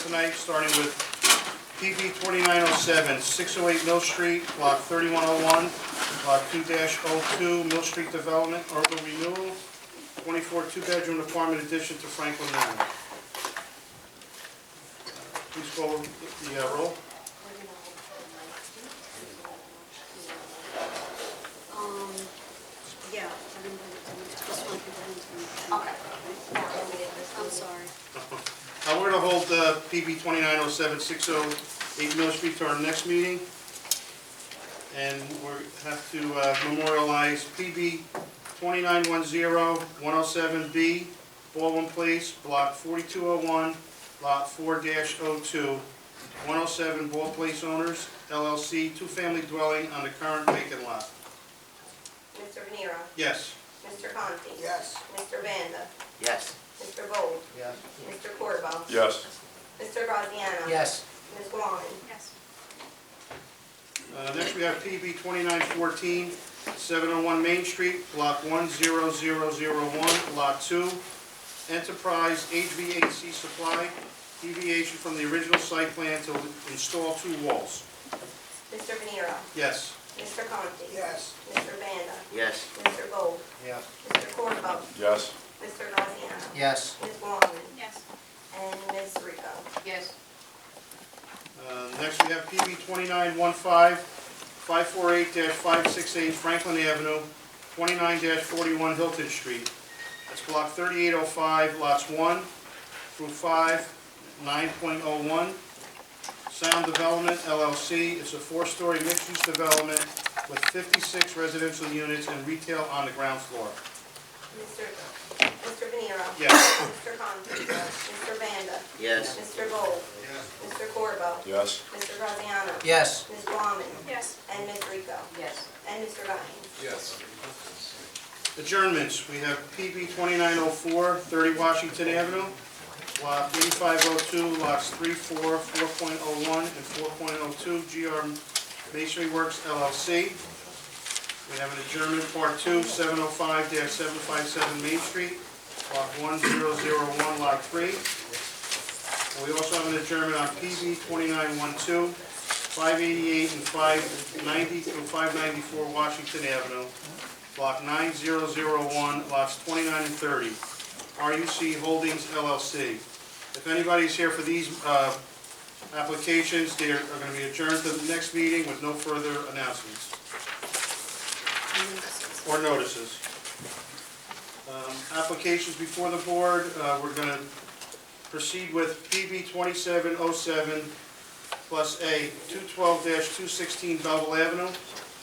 requests tonight, starting with PB 2907, 608 Mill Street, Block 3101, Block 2-02, Mill Street Development, urban renewal, 24 two-bedroom apartment addition to Franklin Manor. Please call the roll. Yeah. Okay. I'm sorry. We're going to hold PB 2907, 608 Mill Street to our next meeting. And we have to memorialize PB 2910, 107B, Baldwin Place, Block 4201, Lot 4-02, 107 Ball Place owners, LLC, two-family dwelling on the current vacant lot. Mr. Venero. Yes. Mr. Conti. Yes. Mr. Vanda. Yes. Mr. Gold. Yes. Mr. Corvo. Yes. Mr. Graziano. Yes. Ms. Guaman. Yes. Next we have PB 2914, 701 Main Street, Block 10001, Lot 2, Enterprise HVAC Supply, deviation from the original site plan to install 2 walls. Mr. Venero. Yes. Mr. Conti. Yes. Mr. Vanda. Yes. Mr. Gold. Yes. Mr. Corvo. Yes. Mr. Graziano. Yes. Ms. Guaman. Yes. And Ms. Rico. Yes. Next we have PB 2915, 548-568 Franklin Avenue, 29-41 Hilton Street. That's Block 3805, Lots 1 through 5, 9.01. Sound Development, LLC. It's a 4-story mixed-use development with 56 residential units and retail on the ground floor. Mr. Venero. Yes. Mr. Conti. Mr. Vanda. Yes. Mr. Gold. Mr. Corvo. Yes. Mr. Graziano. Yes. Ms. Guaman. Yes. And Ms. Rico. Yes. And Mr. Guines. Yes. Adjournments, we have PB 2904, 30 Washington Avenue, Block 8502, Lots 3, 4, 4.01, and 4.02, GR Masonry Works LLC. We have an adjournment, Part 2, 705-757 Main Street, Block 1001, Lot 3. And we also have an adjournment on PB 2912, 588 and 590 through 594 Washington Avenue, Block 9001, lots 29 and 30, RUC Holdings LLC. If anybody's here for these applications, they are going to be adjourned to the next meeting with no further announcements or notices. Applications before the board, we're going to proceed with PB 2707 plus A, 212-216 Belleville Avenue,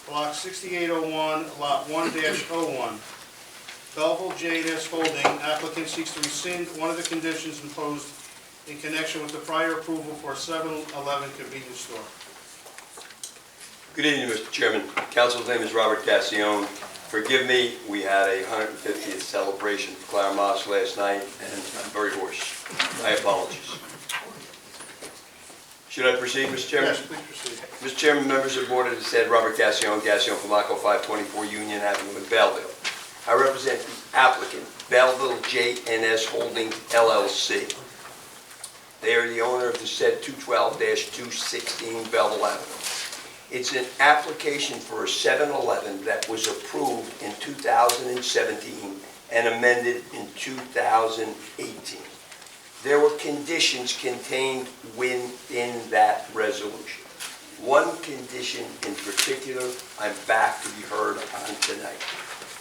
Block 6801, Lot 1-01. Belleville J&S Holding, applicant seeks to rescind one of the conditions imposed in connection with the prior approval for a 7-Eleven convenience store. Good evening, Mr. Chairman. Council's name is Robert Cassione. Forgive me, we had a 150th celebration for Clara Moss last night, and I'm very hoarse. My apologies. Should I proceed, Mr. Chairman? Yes, please proceed. Mr. Chairman, members of the board, as I said, Robert Cassione, Pomaco 524 Union Avenue in Belleville. I represent the applicant, Belleville J&S Holdings LLC. They are the owner of the said 212-216 Belleville Avenue. It's an application for a 7-Eleven that was approved in 2017 and amended in 2018. There were conditions contained within that resolution. One condition in particular I'm back to be heard on tonight.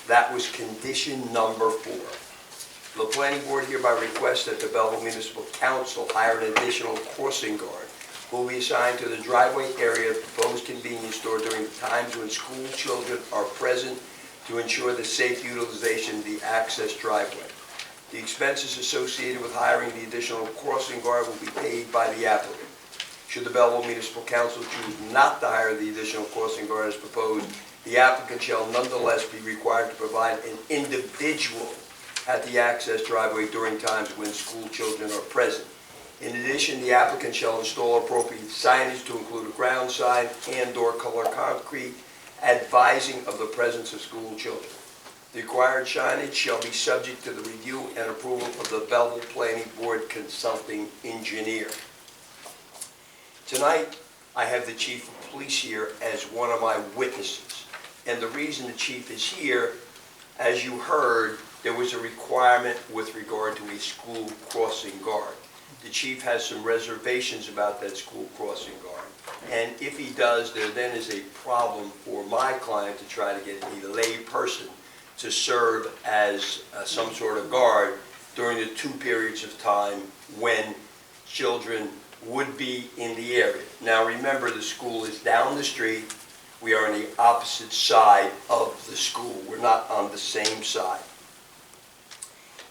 That was condition number 4. The planning board hereby requests that the Belleville Municipal Council hire an additional crossing guard who will be assigned to the driveway area of the proposed convenience store during the times when school children are present to ensure the safe utilization of the access driveway. The expenses associated with hiring the additional crossing guard will be paid by the applicant. Should the Belleville Municipal Council choose not to hire the additional crossing guard as proposed, the applicant shall nonetheless be required to provide an individual at the access driveway during times when school children are present. In addition, the applicant shall install appropriate signage to include a ground sign and/or color concrete advising of the presence of school children. The required signage shall be subject to the review and approval of the Belleville Planning Board consulting engineer. Tonight, I have the chief of police here as one of my witnesses. And the reason the chief is here, as you heard, there was a requirement with regard to a school crossing guard. The chief has some reservations about that school crossing guard. And if he does, there then is a problem for my client to try to get a lay person to serve as some sort of guard during the 2 periods of time when children would be in the area. Now remember, the school is down the street. We are on the opposite side of the school. We're not on the same side.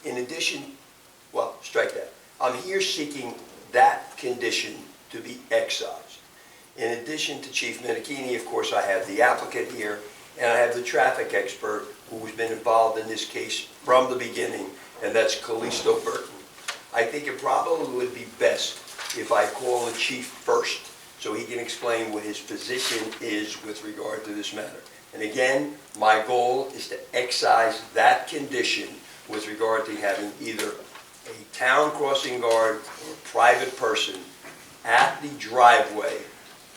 In addition, well, strike that. I'm here seeking that condition to be excised. In addition to Chief Minikini, of course, I have the applicant here, and I have the traffic expert who has been involved in this case from the beginning, and that's Callisto Burton. I think it probably would be best if I call the chief first, so he can explain what his position is with regard to this matter. And again, my goal is to excise that condition with regard to having either a town crossing guard or a private person at the driveway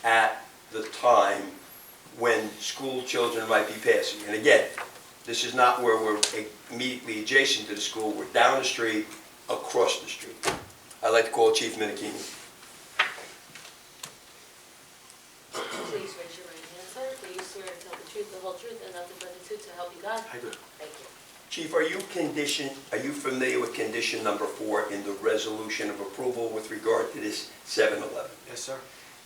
at the time when school children might be passing. And again, this is not where we're immediately adjacent to the school. We're down the street, across the street. I'd like to call Chief Minikini. Please raise your right hand, sir. Do you swear to tell the truth, the whole truth, and nothing but the truth to help you God? I do. Thank you. Chief, are you familiar with condition number 4 in the resolution of approval with regard to this 7-Eleven? Yes, sir.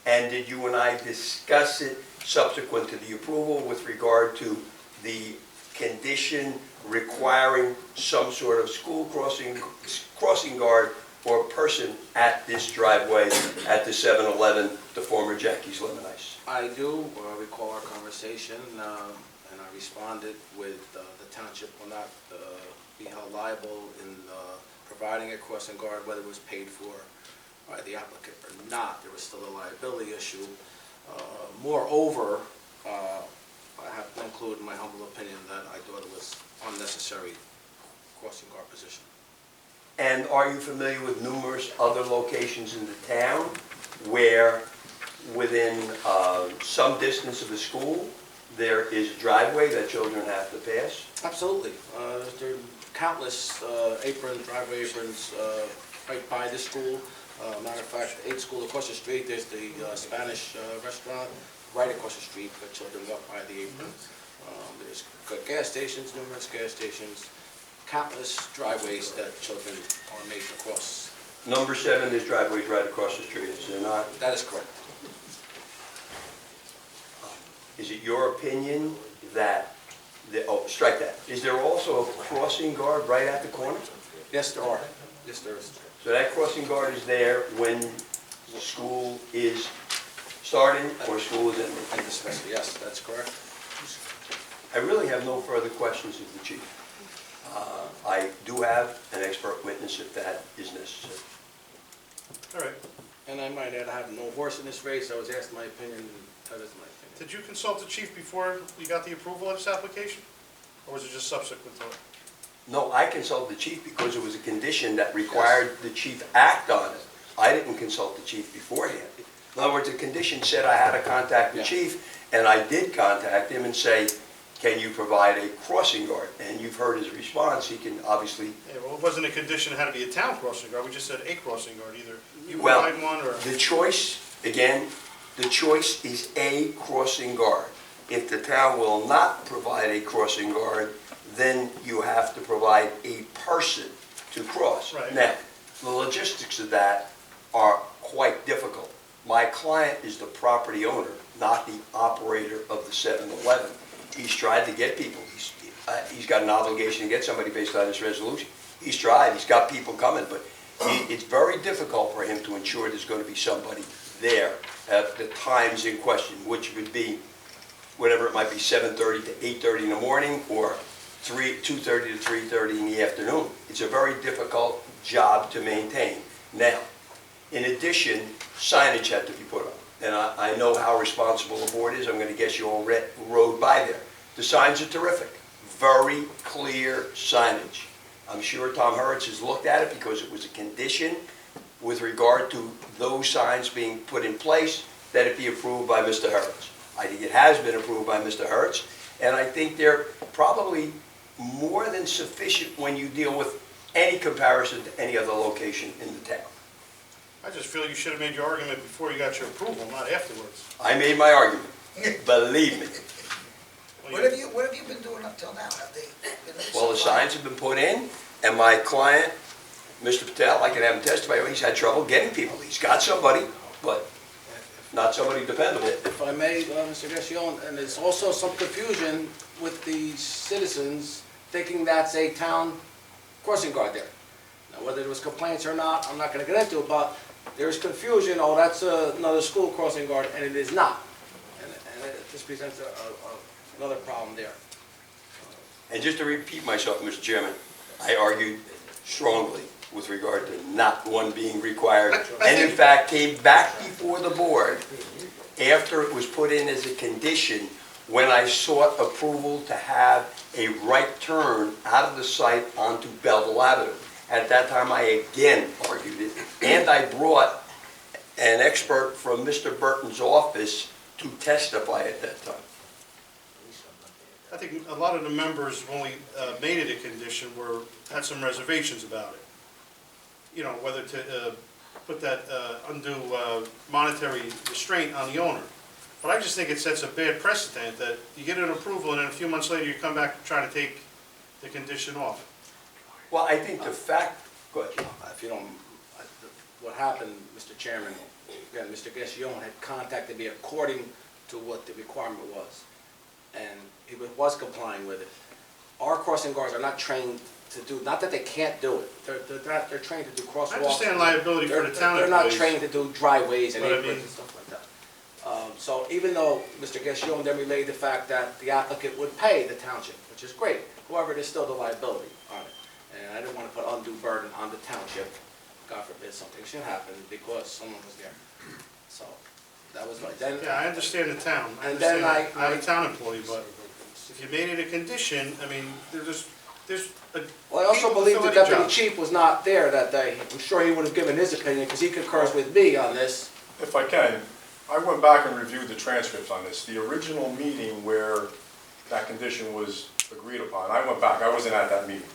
And did you and I discuss it subsequent to the approval with regard to the condition requiring some sort of school crossing guard or person at this driveway at the 7-Eleven, the former Jackie's Lemon Ice? I do recall our conversation, and I responded with the township will not be held liable in providing a crossing guard, whether it was paid for by the applicant or not. There was still a liability issue. Moreover, I have to include in my humble opinion that I thought it was unnecessary crossing guard position. And are you familiar with numerous other locations in the town where within some distance of the school there is a driveway that children have to pass? Absolutely. There are countless driveway aprons right by the school. Matter of fact, 8th school across the street, there's the Spanish restaurant right across the street for children up by the apron. There's gas stations, numerous gas stations, countless driveways that children are made to cross. Number 7, there's driveways right across the street, is there not? That is correct. Is it your opinion that, strike that. Is there also a crossing guard right at the corner? Yes, there are. Yes, there is. So that crossing guard is there when school is starting or school is ending? And especially, yes, that's correct. I really have no further questions of the chief. I do have an expert witness if that is necessary. All right. And I might add, I have no horse in this race. I was asked my opinion, and that is my opinion. Did you consult the chief before you got the approval of this application? Or was it just subsequent to it? No, I consulted the chief because it was a condition that required the chief act on it. I didn't consult the chief beforehand. In other words, the condition said I had to contact the Yeah. chief, and I did contact him and say, can you provide a crossing guard? And you've heard his response. He can obviously... Yeah, well, it wasn't a condition it had to be a town crossing guard. We just said a crossing guard, either you Well, provide one or... The choice, again, the choice is a crossing guard. If the town will not provide a crossing guard, then you have to provide a person to cross. Right. Now, the logistics of that are quite difficult. My client is the property owner, not the operator of the 7-Eleven. He's tried to get people. He's got an obligation to get somebody based on this resolution. He's tried. He's got people coming, but it's very difficult for him to ensure there's going to be somebody there at the times in question, which would be whatever it might be, 7:30 to 8:30 in the morning or 2:30 to 3:30 in the afternoon. It's a very difficult job to maintain. Now, in addition, signage had to be put up. And I know how responsible the board is. I'm going to guess you all rode by there. The signs are terrific. Very clear signage. I'm sure Tom Hurwitz has looked at it because it was a condition with regard to those signs being put in place, that it be approved by Mr. Hertz. I think it has been approved by Mr. Hertz, and I think they're probably more than sufficient when you deal with any comparison to any other location in the town. I just feel you should have made your argument before you got your approval, not afterwards. I made my argument, believe me. Well, What have you been doing up till now? Have they been? Well, the signs have been put in, and my client, Mr. Patel, I can have him testify, he's had trouble getting people. He's got somebody, but not somebody dependable. If I may, Mr. Gassion, and there's also some confusion with the citizens thinking that's a town crossing guard there. Now, whether there was complaints or not, I'm not gonna get into it, but there's confusion, oh, that's another school crossing guard, and it is not. And this presents another problem there. And just to repeat myself, Mr. Chairman, I argued strongly with regard to not one being required, and in fact came back before the board after it was put in as a condition when I sought approval to have a right turn out of the site onto Belleville Avenue. At that time, I again argued it, and I brought an expert from Mr. Burton's office to testify at that time. I think a lot of the members, when we made it a condition, had some reservations about it. You know, whether to put that undue monetary restraint on the owner. But I just think it sets a bad precedent that you get an approval and then a few months later you come back trying to take the condition off. Well, I think the fact, go ahead. If you don't, what happened, Mr. Chairman, again, Mr. Gassion had contacted me according to what the requirement was, and he was complying with it. Our crossing guards are not trained to do, not that they can't do it, they're trained to do crosswalks. I understand liability for the town They're not employees. trained to do driveways and But I aprons mean- and stuff like that. So even though Mr. Gassion then relayed the fact that the applicant would pay the township, which is great, however, there's still the liability on it. And I didn't want to put undue burden on the township, God forbid something should happen because someone was there. So, that was right. Then, Yeah, I understand the town. I And then understand I- I'm a town employee, but if you made it a condition, I mean, there's well, I also people believe the fill any deputy job. chief was not there that day. I'm sure he would have given his opinion because he concurs with me on this. If I can, I went back and reviewed the transcripts on this. The original meeting where that condition was agreed upon, I went back, I wasn't at that meeting.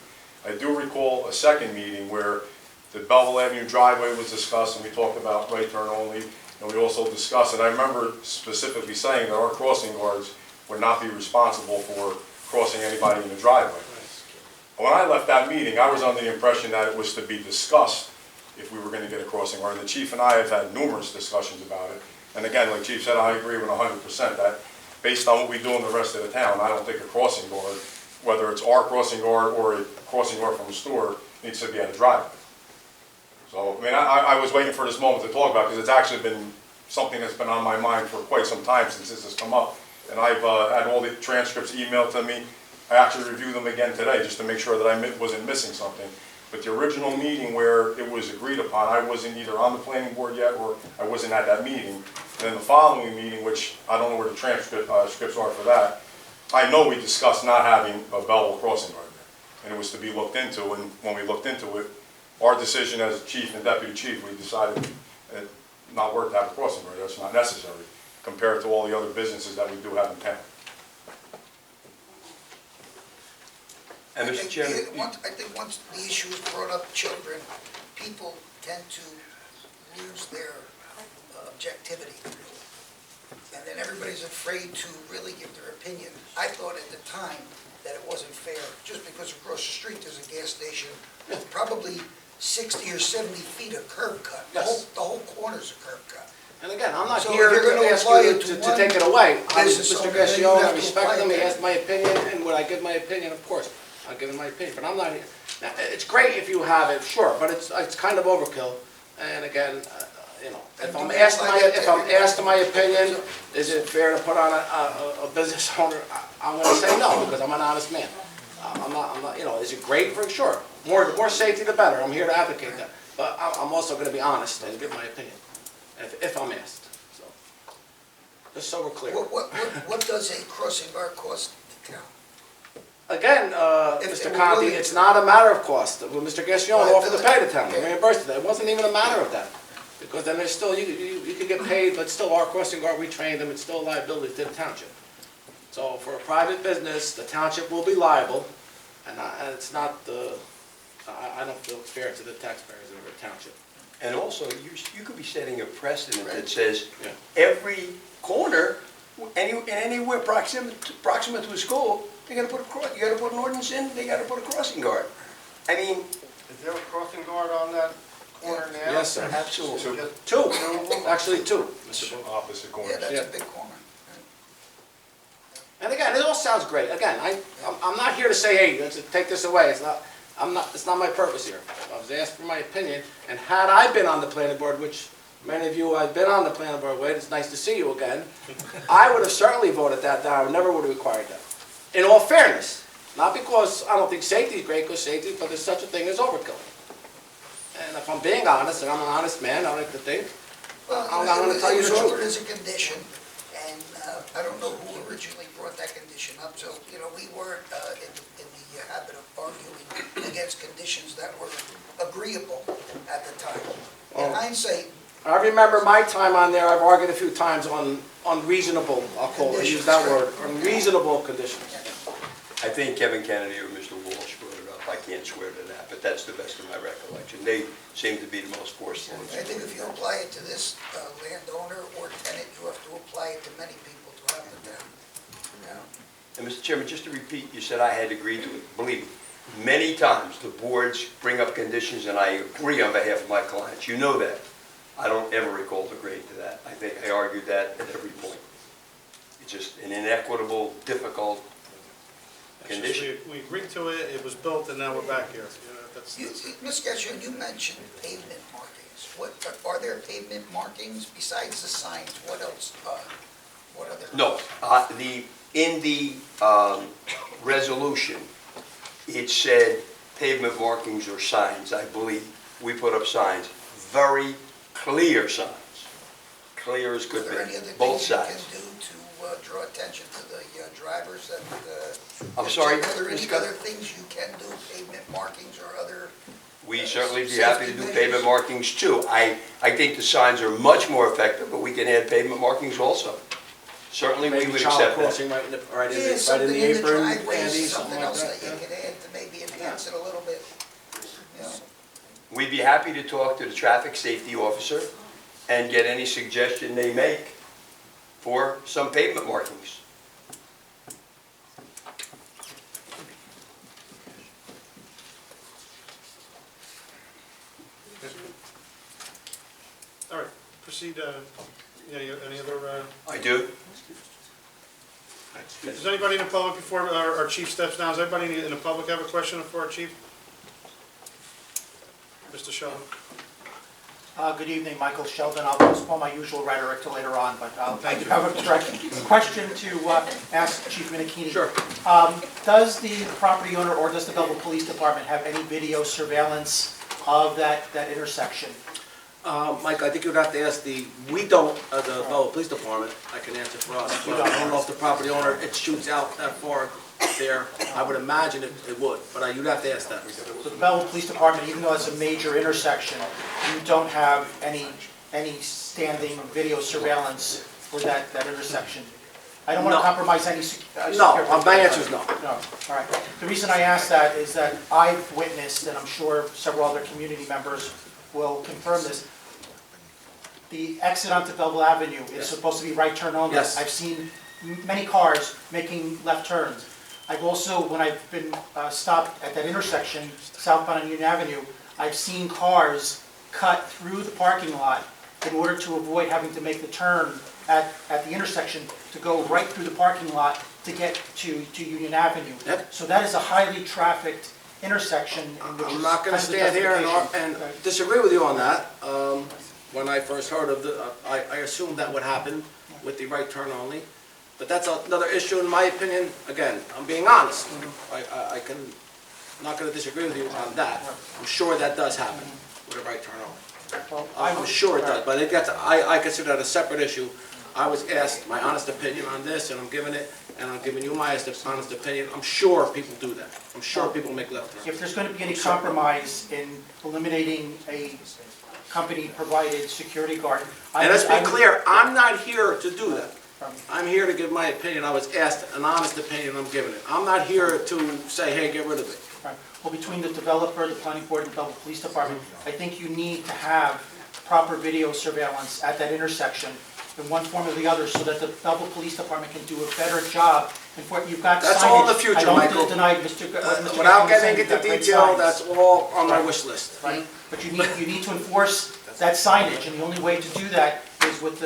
I do recall a second meeting where the Belleville Avenue driveway was discussed, and we talked about right turn only, and we also discussed, and I remember specifically saying that our crossing guards would not be responsible for crossing anybody in the driveway. When I left that meeting, I was under the impression that it was to be discussed if we were going to get a crossing guard. And the chief and I have had numerous discussions about it. And again, like Chief said, I agree with 100% that based on what we do in the rest of the town, I don't think a crossing guard, whether it's our crossing guard or a crossing guard from a store, needs to be at a driveway. So, I mean, I was waiting for this moment to talk about it because it's actually been something that's been on my mind for quite some time since this has come up. And I've had all the transcripts emailed to me. I actually reviewed them again today just to make sure that I wasn't missing something. But the original meeting where it was agreed upon, I wasn't either on the planning board yet or I wasn't at that meeting. And then the following meeting, which I don't know where the transcripts are for that, I know we discussed not having a Belleville crossing guard there. And it was to be looked into, and when we looked into it, our decision as chief and deputy chief, we decided it not worth to have a crossing guard. That's not necessary compared to all the other businesses that we do have in town. And Mr. Chairman, I think once the issue is brought up, children, people tend to lose their objectivity. And then everybody's afraid to really give their opinion. I thought at the time that it wasn't fair, just because across the street there's a gas station with probably 60 or 70 feet of curb cut. Yes. The whole corner's a curb cut. And again, I'm not So here if you're to gonna ask apply you it to to one take it away. I'm business Mr. owner, then you Gassion, I have to respect apply him, he that. asked my opinion, and would I give my opinion? Of course, I'll give him my opinion, but I'm not here. Now, it's great if you have it, sure, but it's kind of overkill. And again, you know, if I'm asked my opinion, is it fair to put on a business owner? I'm gonna say no, because I'm an honest man. I'm not, you know, is it great for, sure. More safety the better, I'm here to advocate that. But I'm also gonna be honest and give my opinion, if I'm asked, so. Just so we're clear. What does a crossing guard cost the town? Again, If Mr. they were Conti, willing it's to. not a matter of cost. When Mr. Gassion offered to pay the town, Okay. reimbursed it, it wasn't even a matter of that. Because then there's still, you can get paid, but still our crossing guard, we trained them, it's still a liability to the township. So for a private business, the township will be liable, and it's not, I don't feel it's fair to the taxpayers of the township. And also, you could be setting a precedent that says Yeah. every corner, anywhere proximate to a school, they gotta put you gotta put an ordinance in, they gotta put a crossing guard. I mean, Is there a crossing guard on that corner now? Yes, sir. absolutely. Two, actually two, Mr. Booth. Opposite corners. Yeah, that's Yeah. a big corner. And again, it all sounds great. Again, I'm not here to say, hey, let's take this away. It's not my purpose here. I was asked for my opinion, and had I been on the planning board, which many of you I've been on the planning board with, it's nice to see you again, I would have certainly voted that down, never would have required that. In all fairness, not because I don't think safety is great, because safety, but there's such a thing as overkill. And if I'm being honest, and I'm an honest man, I like to think, I'm not gonna tell you the It was truth. ordered as a condition, and I don't know who originally brought that condition up, so, you know, we weren't in the habit of arguing against conditions that were agreeable at the time. In hindsight, I remember my time on there, I've argued a few times on unreasonable, I'll call it, use that word, unreasonable conditions. I think Kevin Kennedy or Mr. Walsh brought it up, I can't swear to that, but that's the best of my recollection. They seem to be the most forceful. I think if you apply it to this landowner or tenant, you have to apply it to many people to have the town. You know? And Mr. Chairman, just to repeat, you said I had agreed to it. Believe me, many times the boards bring up conditions and I agree on behalf of my clients. You know that. I don't ever recall agreeing to that. I think I argued that at every point. It's just an inequitable, difficult condition. We agreed to it, it was built, and now we're back here. Ms. Getchell, you mentioned pavement markings. Are there pavement markings besides the signs? What else, what other? No, in the resolution, it said pavement markings or signs, I believe. We put up signs, very clear signs. Clear as Are could there any be, other both things you sides. can do to draw attention to the drivers that? I'm sorry, Are there any Ms. Scott? other things you can do, pavement markings or other? We certainly be happy to do Safety pavement measures. markings too. I think the signs are much more effective, but we can add pavement markings also. Certainly, we Maybe would child accept that. crossing right in the, right in Yeah, the something in the apron, driveways, Andy, something like else that, that you yeah. could add to maybe enhance it a little bit. You know? We'd be happy to talk to the traffic safety officer and get any suggestion they make for some pavement markings. All right, proceed, any other, I do. does anybody in the public, before our chief steps down, does anybody in the public have a question for our chief? Mr. Sheldon? Good evening, Michael Sheldon. I'll postpone my usual rhetoric till later on, but I do have a direct question to ask Chief Minikini. Sure. Does the property owner or does the Belleville Police Department have any video surveillance of that intersection? Mike, I think you'd have to ask we don't, the Belleville Police Department, I can answer for us, but I don't know if the property owner, it shoots out that far there. I would imagine it would, but you'd have to ask that. So the Belleville Police Department, even though it's a major intersection, you don't have any standing video surveillance for that intersection? I don't want to No. compromise any. No, my answer is no. No, all right. The reason I ask that is that I've witnessed, and I'm sure several other community members will confirm this, the exit onto Belleville Avenue is Yes. supposed to be right turn only. Yes. I've seen many cars making left turns. I've also, when I've been stopped at that intersection, southbound on Union Avenue, I've seen cars cut through the parking lot in order to avoid having to make the turn at the intersection to go right through the parking lot to get to Union Avenue. Yep. So that is a highly trafficked intersection in which I'm not gonna kind of the stand here justification. and Right. disagree with you on that. When I first heard of I assumed that would happen with the right turn only. But that's another issue, in my opinion. Again, I'm being honest. I can, not gonna disagree with you on that. I'm sure that does happen with a right turn only. Well, I'm sure it does, but I consider that a separate issue. I was asked my honest opinion on this, and I'm giving it, and I'm giving you my honest opinion. I'm sure people do that. I'm sure people make left turns. If there's going to be any compromise in eliminating a company-provided security guard. And let's be clear, I'm not here to do that. I'm here to give my opinion. I was asked an honest opinion, I'm giving it. I'm not here to say, hey, get rid of it. Right. Well, between the developer, the planning board, and the Belleville Police Department, I think you need to have proper video surveillance at that intersection in one form or the other, so that the Belleville Police Department can do a better job. And you've got signage. That's all in the future, Michael. I don't deny Mr. Mr. Without Gaffney was saying, getting you've into got great detail, signs. that's all on my wish list. Right, but you need to enforce that signage, and the only way to do that is with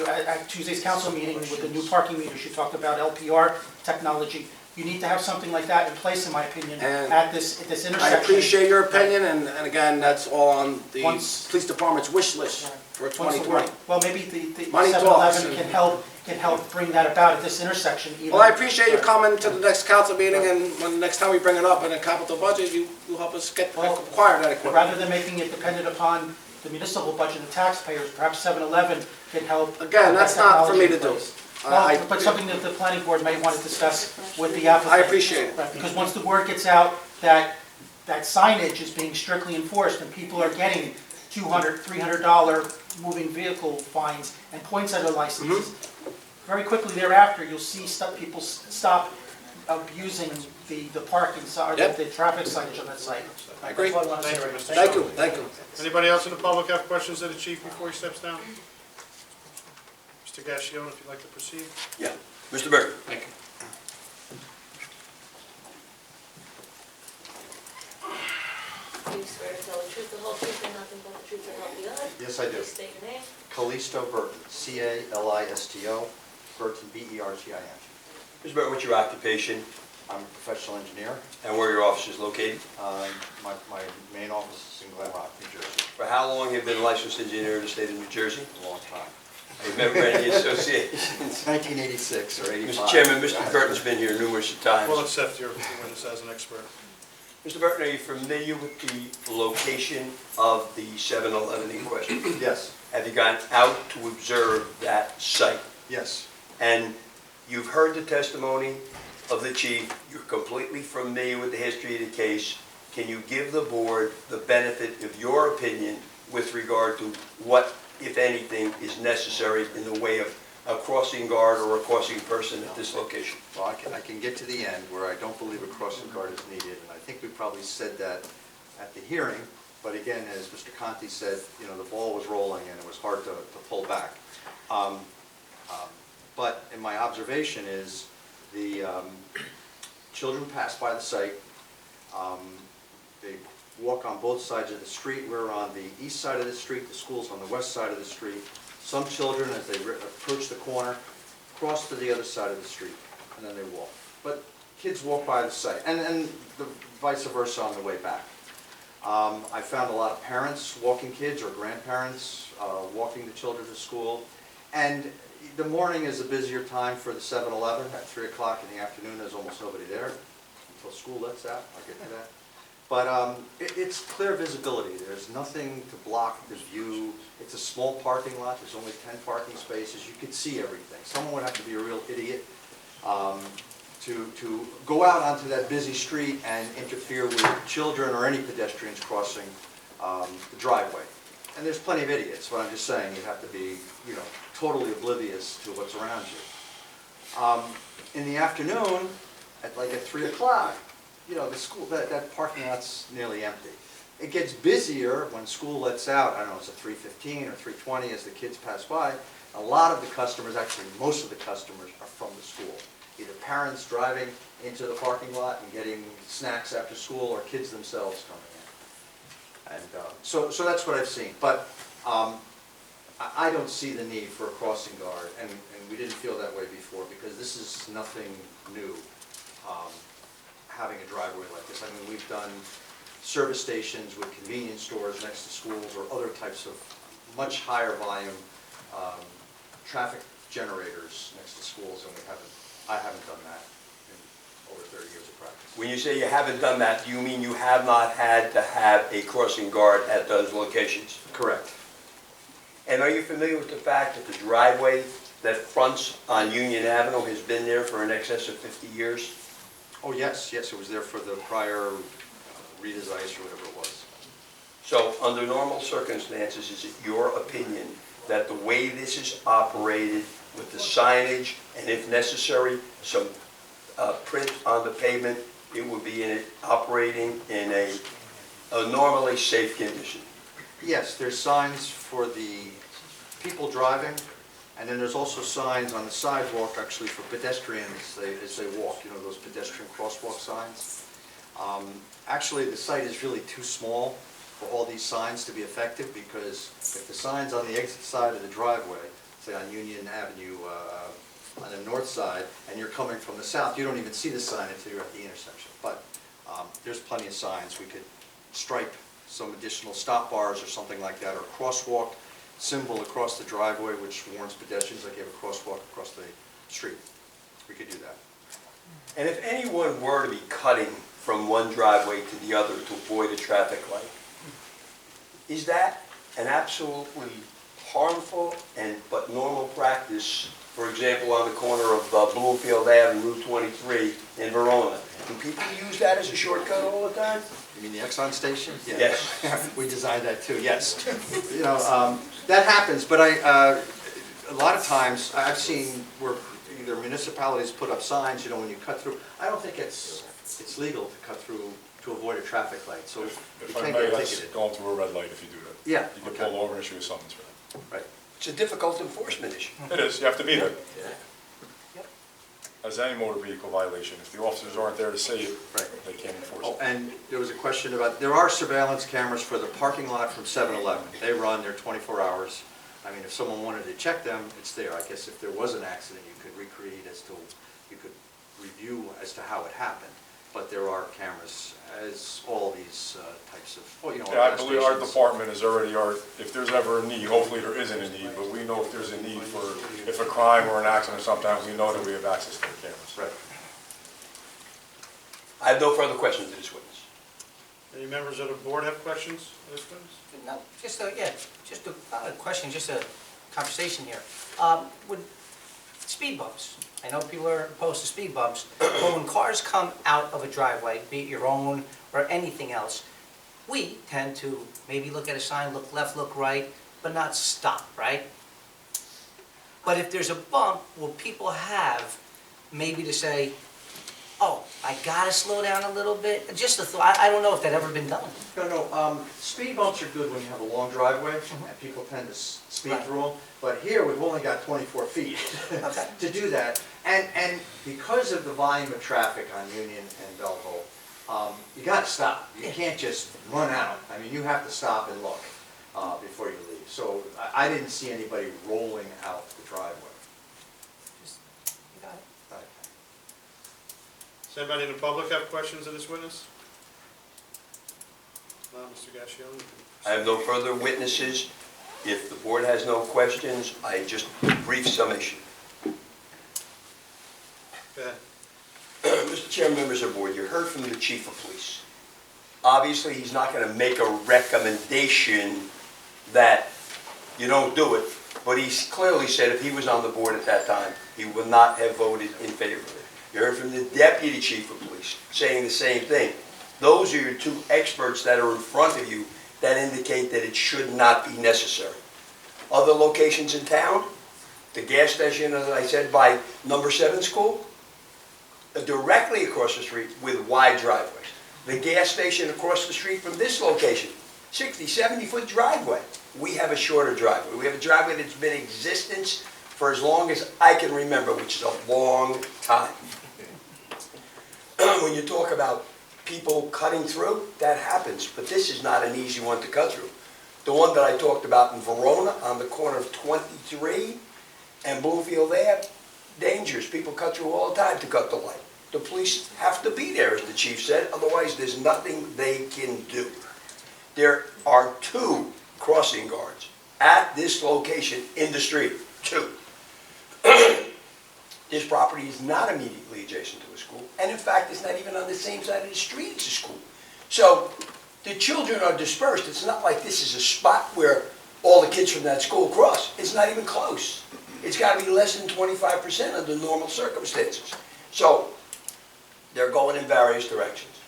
at Tuesday's council meeting, with the new parking meters, you talked about LPR technology. You need to have something like that in place, in my opinion, And at this intersection. I appreciate your opinion, and again, that's all on the Once- police department's wish list for Once the 2020. Well, maybe the Money talks. 7-Eleven can help bring that about at this intersection. Even- Well, I appreciate you coming to the next council meeting, and when the next time we bring it up in a capital budget, you help us acquire that equipment. Rather than making it dependent upon the municipal budget and taxpayers, perhaps 7-Eleven can help. Again, that's not for me to do. Well, but something that the planning board may want to discuss with the applicant. I appreciate it. Right, because once the word gets out that signage is being strictly enforced and people are getting $200, $300 moving vehicle fines and points on their licenses, very quickly thereafter, you'll see people stop abusing the parking, or Yep. the traffic signage on that site. I agree. That's all I want to say Thank you, right Mr. now. Thank you, thank you. Anybody else in the public have questions of the chief before he steps down? Mr. Gassion, if you'd like to proceed. Yeah. Mr. Burton? Thank you. Do you swear to tell the truth, the whole truth, and nothing but the truth to help you God? Yes, I do. Please state your name. Calisto Burton, C-A-L-I-S-T-O, Burton, B-E-R-T-I-N. Mr. Burton, what's your occupation I'm a professional engineer. and where your office is located? My main office is in Glen Rock, New Jersey. For how long have you been a licensed engineer in the state of New Jersey? A long time. Have you ever been in any associations? Since 1986 or 85. Mr. Chairman, Mr. Burton's been here numerous times. We'll accept your witness as an expert. Mr. Burton, are you familiar with the location of the 7-Eleven in question? Yes, Have you gone out to observe that site? yes, And you've heard the testimony of the chief, you're completely familiar with the history of the case. Can you give the board the benefit of your opinion with regard to what, if anything, is necessary in the way of a crossing guard or a crossing person at this location? well, I can get to the end where I don't believe a crossing guard is needed, and I think we probably said that at the hearing, but again, as Mr. Conti said, you know, the ball was rolling and it was hard to pull back. But in my observation is, the children pass by the site, they walk on both sides of the street. We're on the east side of the street, the school's on the west side of the street. Some children, as they approach the corner, cross to the other side of the street, and then they walk. But kids walk by the site, and the vice versa on the way back. I found a lot of parents walking kids or grandparents walking the children to school. And the morning is a busier time for the 7-Eleven. At 3 o'clock in the afternoon, there's almost nobody there until school lets out. I'll get to that. But it's clear visibility. There's nothing to block the view. It's a small parking lot. There's only 10 parking spaces. You could see everything. Someone would have to be a real idiot to go out onto that busy street and interfere with children or any pedestrians crossing the driveway. And there's plenty of idiots, but I'm just saying you have to be, you know, totally oblivious to what's around you. In the afternoon, at 3 o'clock, you know, the school, that parking lot's nearly empty. It gets busier when school lets out. I don't know, it's at 3:15 or 3:20 as the kids pass by. A lot of the customers, actually most of the customers, are from the school. Either parents driving into the parking lot and getting snacks after school, or kids themselves coming in. And so that's what I've seen. But I don't see the need for a crossing guard, and we didn't feel that way before, because this is nothing new, having a driveway like this. I mean, we've done service stations with convenience stores next to schools, or other types of much higher volume traffic generators next to schools, and I haven't done that in over 30 years of practice. When you say you haven't done that, do you mean you have not had to have a crossing guard at those locations? Correct. And are you familiar with the fact that the driveway that fronts on Union Avenue has been there for in excess of 50 years? Oh, yes, yes, it was there for the prior Rita's Ice or whatever it was. So under normal circumstances, is it your opinion that the way this is operated with the signage and if necessary, some print on the pavement, it would be operating in a normally safe condition? Yes, there's signs for the people driving, and then there's also signs on the sidewalk actually for pedestrians as they walk, you know, those pedestrian crosswalk signs. Actually, the site is really too small for all these signs to be effective, because if the sign's on the exit side of the driveway, say on Union Avenue on the north side, and you're coming from the south, you don't even see the sign until you're at the intersection. But there's plenty of signs. We could stripe some additional stop bars or something like that, or crosswalk symbol across the driveway which warns pedestrians like you have a crosswalk across the street. We could do that. And if anyone were to be cutting from one driveway to the other to avoid a traffic light, is that an absolutely harmful but normal practice? For example, on the corner of Bloomfield Ave and Route 23 in Verona, do people use that as a shortcut all the time? You mean the Exxon station? Yes. We designed that too, yes. You know, that happens, but a lot of times I've seen where either municipalities put up signs, you know, when you cut through. I don't think it's legal to cut through to avoid a traffic light, so you If I can't may, get that's ticketed. going through a red light if you do that. Yeah, You can okay. pull over and issue a summons for that. Right. It's a difficult enforcement issue. It is, you have to be there. Yep. As any motor vehicle violation, if the officers aren't there to see it, Right. they can't enforce Oh, it. and there was a question about, there are surveillance cameras for the parking lot from 7-Eleven. They run, they're 24 hours. I mean, if someone wanted to check them, it's there. I guess if there was an accident, you could recreate you could review as to how it happened. But there are cameras, as all these types of, well, you know, Yeah, I gas believe our stations. department is already, if there's ever a need, hopefully there isn't a need, but we know if there's a need for, if a crime or an accident, sometimes we know that we have access to the cameras. Right. I have no further questions to this witness. Any members of the board have questions of this witness? No, just not a question, just a conversation here. With speed bumps, I know people are opposed to speed bumps, but when cars come out of a driveway, be it your own or anything else, we tend to maybe look at a sign, look left, look right, but not stop, right? But if there's a bump, will people have maybe to say, oh, I gotta slow down a little bit? Just a thought, I don't know if that ever been done. No, speed bumps are good when you have a long driveway, and people tend to speed Right. through them. But here, we've only got 24 feet Okay. to do that. And because of the volume of traffic on Union and Belleville, you gotta stop. You can't just run out. I mean, you have to stop and look before you leave. So I didn't see anybody rolling out the driveway. You got it. Does anybody in the public have questions of this witness? Mr. Gassion? I have no further witnesses. If the board has no questions, I just brief summation. Go ahead. Mr. Chairman, members of the board, you heard from the chief of police. Obviously, he's not going to make a recommendation that you don't do it, but he's clearly said if he was on the board at that time, he would not have voted in favor of it. You heard from the deputy chief of police saying the same thing. Those are your two experts that are in front of you that indicate that it should not be necessary. Other locations in town, the gas station, as I said, by number 7 school, directly across the street with wide driveways. The gas station across the street from this location, 60, 70-foot driveway. We have a shorter driveway. We have a driveway that's been in existence for as long as I can remember, which is a long time. When you talk about people cutting through, that happens, but this is not an easy one to cut through. The one that I talked about in Verona on the corner of 23 and Bloomfield Ave, dangerous. People cut through all the time to cut the light. The police have to be there, as the chief said, otherwise there's nothing they can do. There are 2 crossing guards at this location in the street, 2. This property is not immediately adjacent to a school, and in fact, it's not even on the same side of the street as a school. So the children are dispersed. It's not like this is a spot where all the kids from that school cross. It's not even close. It's gotta be less than 25% under normal circumstances. So, they're going in various directions.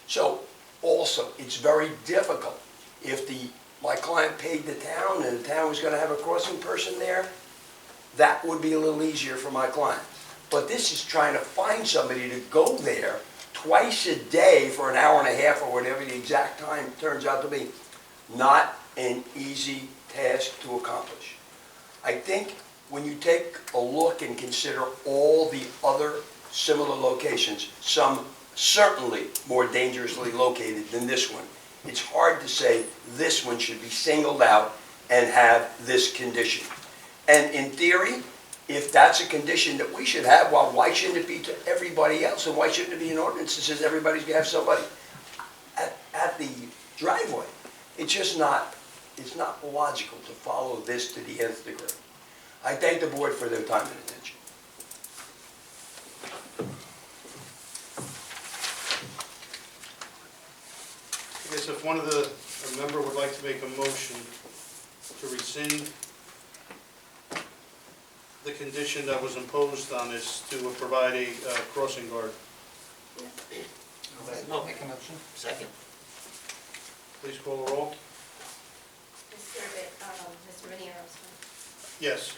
So, also, it's very difficult if my client paid the town and the town was gonna have a crossing person there, that would be a little easier for my client. But this is trying to find somebody to go there twice a day for an hour and a half or whatever the exact time turns out to be. Not an easy task to accomplish. I think when you take a look and consider all the other similar locations, some certainly more dangerously located than this one, it's hard to say this one should be singled out and have this condition. And in theory, if that's a condition that we should have, well, why shouldn't it be to everybody else? And why shouldn't it be an ordinance that says everybody's gonna have somebody at the driveway? It's just not, it's not logical to follow this to the nth degree. I thank the board for their time and attention. I guess if a member would like to make a motion to rescind the condition that was imposed on this to provide a crossing guard. I'll make a motion. Second. Please call the roll. Mr. Veneros. Yes.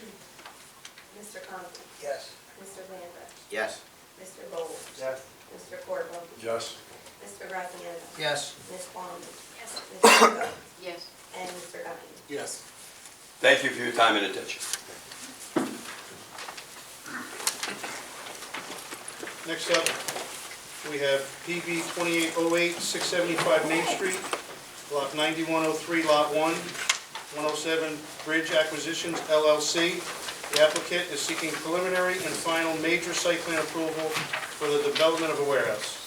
Mr. Conklin. Yes. Mr. Lambert. Yes. Mr. Bowles. Yes. Mr. Cordova. Yes. Mr. Graziano. Yes. Ms. Kwan. Yes. Ms. Rico. Yes. And Mr. Guines. Yes. Thank you for your time and attention. Next up, we have PB 2808, 675 Main Street, Block 9103, Lot 1, 107 Bridge Acquisitions LLC. The applicant is seeking preliminary and final major site plan approval for the development of a warehouse.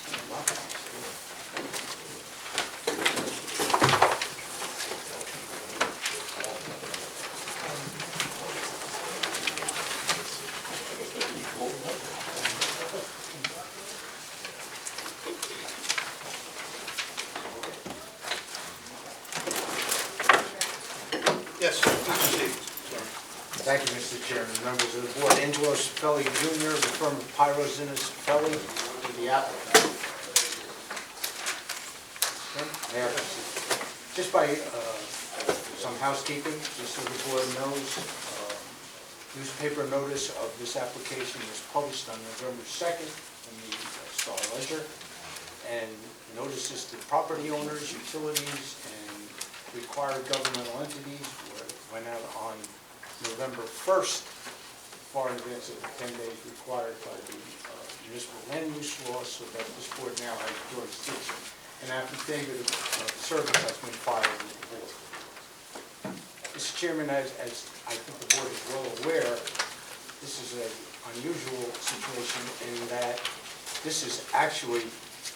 Yes, please proceed. Sorry. Thank you, Mr. Chairman, members of the board. Angelo Cifelli Jr., the firm of Pyro Zinnes Cifelli, to the applicant. Okay, may I proceed? Just by some housekeeping, just so the board knows, newspaper notice of this application was published on November 2nd in the Star Ledger, and notices to property owners, utilities, and required governmental entities went out on November 1st, far in advance of the 10 days required by the municipal land use law, so that this board now has jurisdiction. An affidavit of service has been filed with the board. Mr. Chairman, as I think the board is well aware, this is an unusual situation in that this is actually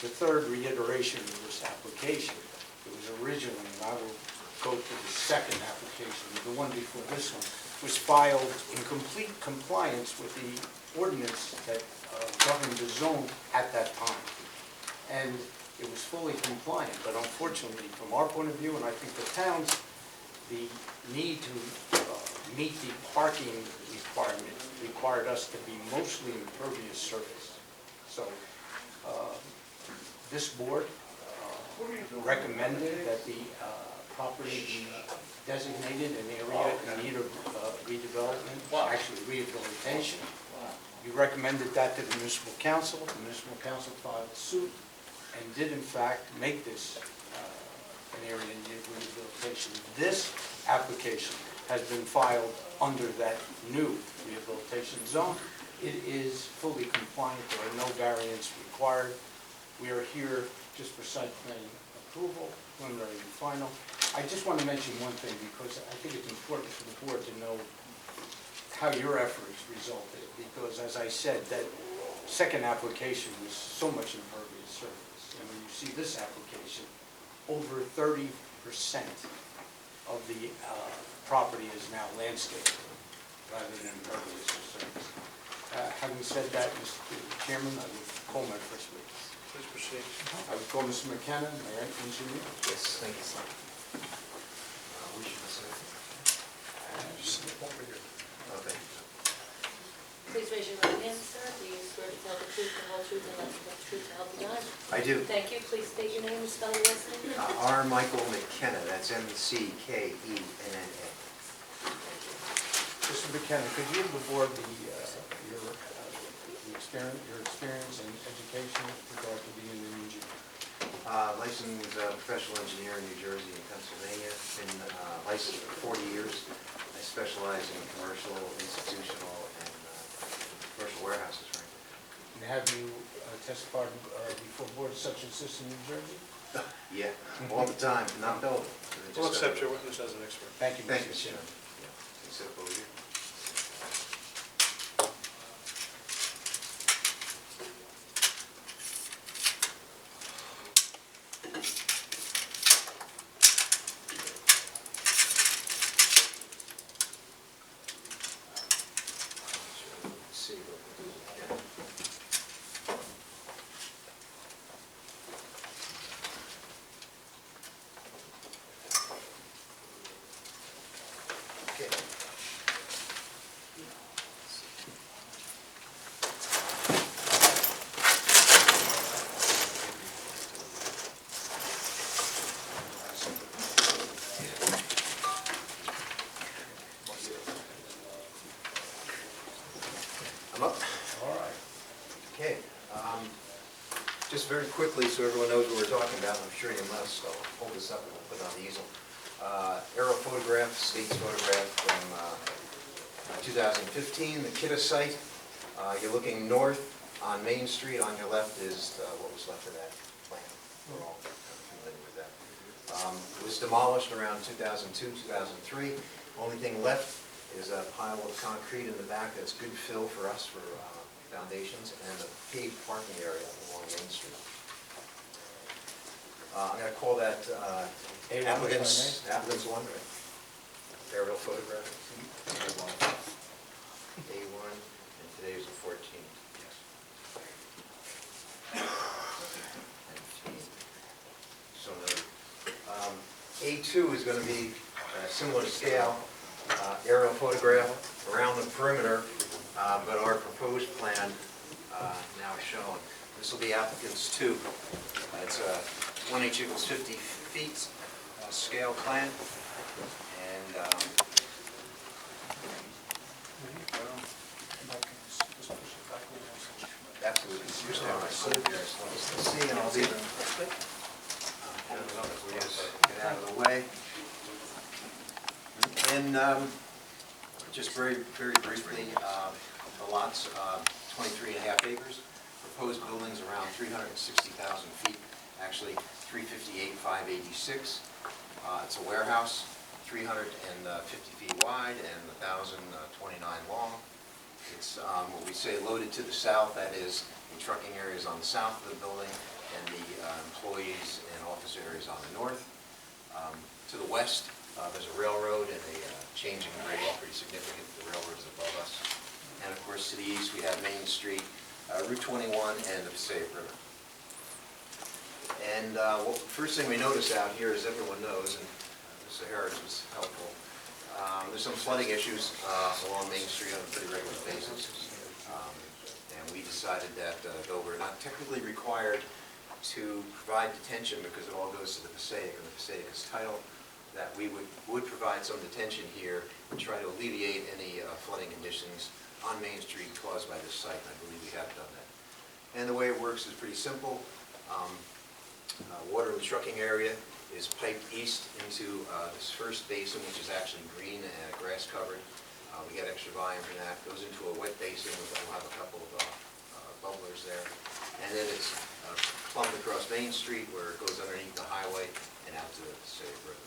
the third reiteration of this application. It was originally, and I will go to the second application, the one before this one, was filed in complete compliance with the ordinance that governed the zone at that time. And it was fully compliant, but unfortunately, from our point of view, and I think the town's, the need to meet the parking requirement required us to be mostly impervious surface. So this board recommended that the property be designated an area in need of redevelopment, actually rehabilitation. You recommended that to the municipal council. The municipal council filed suit and did in fact make this an area in need of rehabilitation. This application has been filed under that new rehabilitation zone. It is fully compliant. There are no variants required. We are here just for site plan approval, preliminary and final. I just want to mention one thing because I think it's important for the board to know how your efforts resulted. Because as I said, that second application was so much impervious surface. And when you see this application, over 30% of the property is now landscaped rather than impervious surface. Having said that, Mr. Chairman, I would call my first witness. Please proceed. I would call Mr. McKenna, my engineer. Yes, thank you, sir. We should say. Okay. I do. Thank you. Please state your name and spell your last name. R. Michael McKenna, that's McKenna. Mr. McKenna, could you give the board your experience and education with regard to being an engineer? Licensed professional engineer in New Jersey and Pennsylvania. Been licensed for 40 years. I specialize in commercial, institutional, and commercial warehouses, frankly. And have you testified before boards such as this in New Jersey? Yeah, all the time, not building. We'll accept your witness as an expert. Thank you, Thank you, Mr. Chairman. Chairman. Yeah, sit up over here. Let's see what we do. Okay. I'm up. All right. Okay, just very quickly, so everyone knows what we're talking about, I'm sure you must, I'll hold this up and we'll put it on the easel. Aerial photograph, state's photograph from 2015, the Kidde site. You're looking north on Main Street, on your left is what was left of that plant. We're all familiar with that. It was demolished around 2002, 2003. Only thing left is a pile of concrete in the back that's good fill for us for foundations, and a paved parking area along Main Street. I'm going to call that applicant's one, right? Aerial photograph. A1, and today is the 14th. Yes. So noted. A2 is going to be a similar scale, aerial photograph around the perimeter, but our proposed plan now shown. This will be applicant's 2. It's a 1/8 equals 50 feet scale plan, and absolutely, just have my sleeve here, so let's see, and I'll be, we just get out of the way. And just very briefly, the lots, 23.5 acres, proposed buildings around 360,000 feet, actually 358,586. It's a warehouse, 350 feet wide and 1,029 long. It's what we say loaded to the south, that is, the trucking areas on the south of the building and the employees and office areas on the north. To the west, there's a railroad and a changing grade, pretty significant. The railroad is above us. And of course, to the east, we have Main Street, Route 21, and the Passaic River. And first thing we notice out here, as everyone knows, and Mr. Harris was helpful, there's some flooding issues along Main Street on a pretty regular basis. And we decided that though we're not technically required to provide detention because it all goes to the Passaic and the Passaic is title, that we would provide some detention here and try to alleviate any flooding conditions on Main Street caused by this site, and I believe we have done that. And the way it works is pretty simple. Water in the trucking area is piped east into this first basin, which is actually green and grass covered. We get extra volume from that. Goes into a wet basin, we'll have a couple of bubblers there. And then it's plumbed across Main Street where it goes underneath the highway and out to the Passaic River.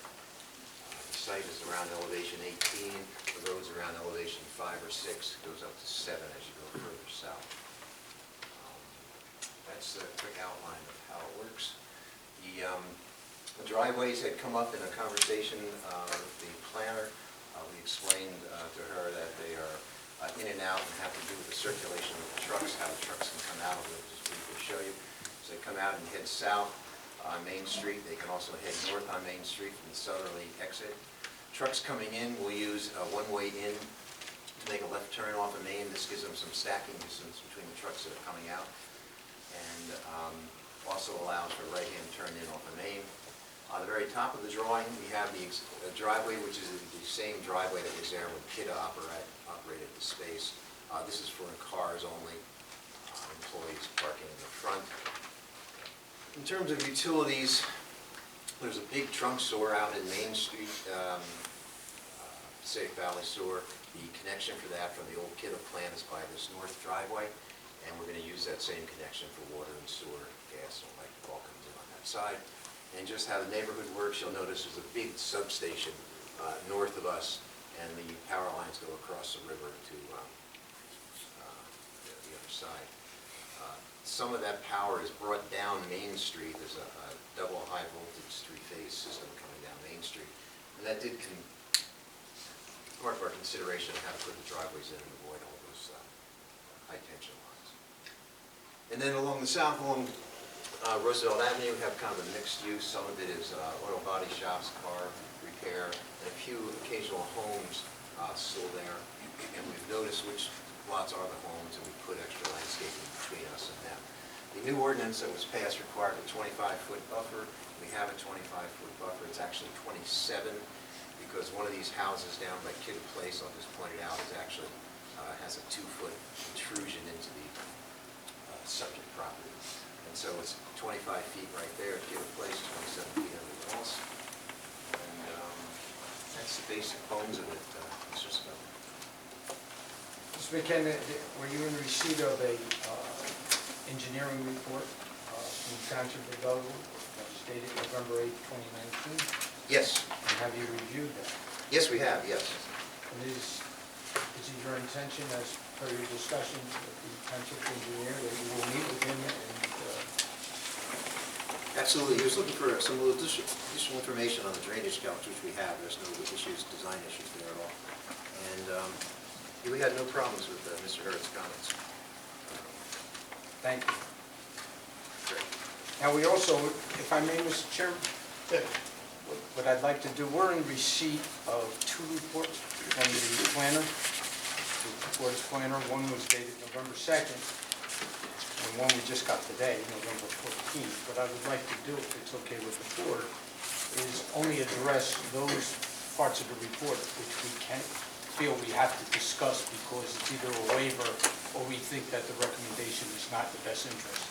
The site is around elevation 18. The road's around elevation 5 or 6. It goes up to 7 as you go further south. That's a quick outline of how it works. The driveways had come up in a conversation with the planner. We explained to her that they are in and out and have to do with the circulation of the trucks, how the trucks can come out. We'll just briefly show you. So they come out and head south on Main Street. They can also head north on Main Street from the southerly exit. Trucks coming in will use a one-way in to make a left turn off of Main. This gives them some stacking distance between the trucks that are coming out. And also allows for right-hand turn in off of Main. On the very top of the drawing, we have the driveway, which is the same driveway that was there when Kidde operated the space. This is for cars only, employees parking in the front. In terms of utilities, there's a big trunk sewer out in Main Street, Safe Valley Sewer. The connection for that from the old Kidde plant is by this north driveway, and we're going to use that same connection for water and sewer, gas, and electric all comes in on that side. And just how the neighborhood works, you'll notice there's a big substation north of us, and the power lines go across the river to the other side. Some of that power is brought down Main Street. There's a double high voltage three-phase system coming down Main Street, and that did part of our consideration of how to put the driveways in and avoid all those high tension lines. And then along the south, along Roosevelt Avenue, we have kind of a mixed use. Some of it is auto body shops, car repair, and a few occasional homes still there. And we've noticed which lots are the homes, and we put extra landscaping between us and them. The new ordinance that was passed required a 25-foot buffer. We have a 25-foot buffer. It's actually 27, because one of these houses down by Kidde Place, I'll just point it out, is actually has a 2-foot intrusion into the subject property. And so it's 25 feet right there at Kidde Place, 27 feet under the walls. And that's the basic bones of it, Mr. Scott. Mr. McKenna, were you in receipt of a engineering report from the Township of Belleville that was dated November 8, 2019? Yes. And have you reviewed that? Yes, we have, yes. And is it your intention, as per your discussion with the Township engineer, that you will meet with him and Absolutely. He was looking for some additional information on the drainage calcs, which we have. There's no issues, design issues there at all. And we had no problems with Mr. Hurt's comments. thank you. Great. Now, we also, if I may, Mr. Chairman, what I'd like to do, we're in receipt of 2 reports from the planner, the board's planner. One was dated November 2nd, and one we just got today, November 14th. What I would like to do, if it's okay with the board, is only address those parts of the report which we feel we have to discuss because it's either a waiver or we think that the recommendation is not the best interest.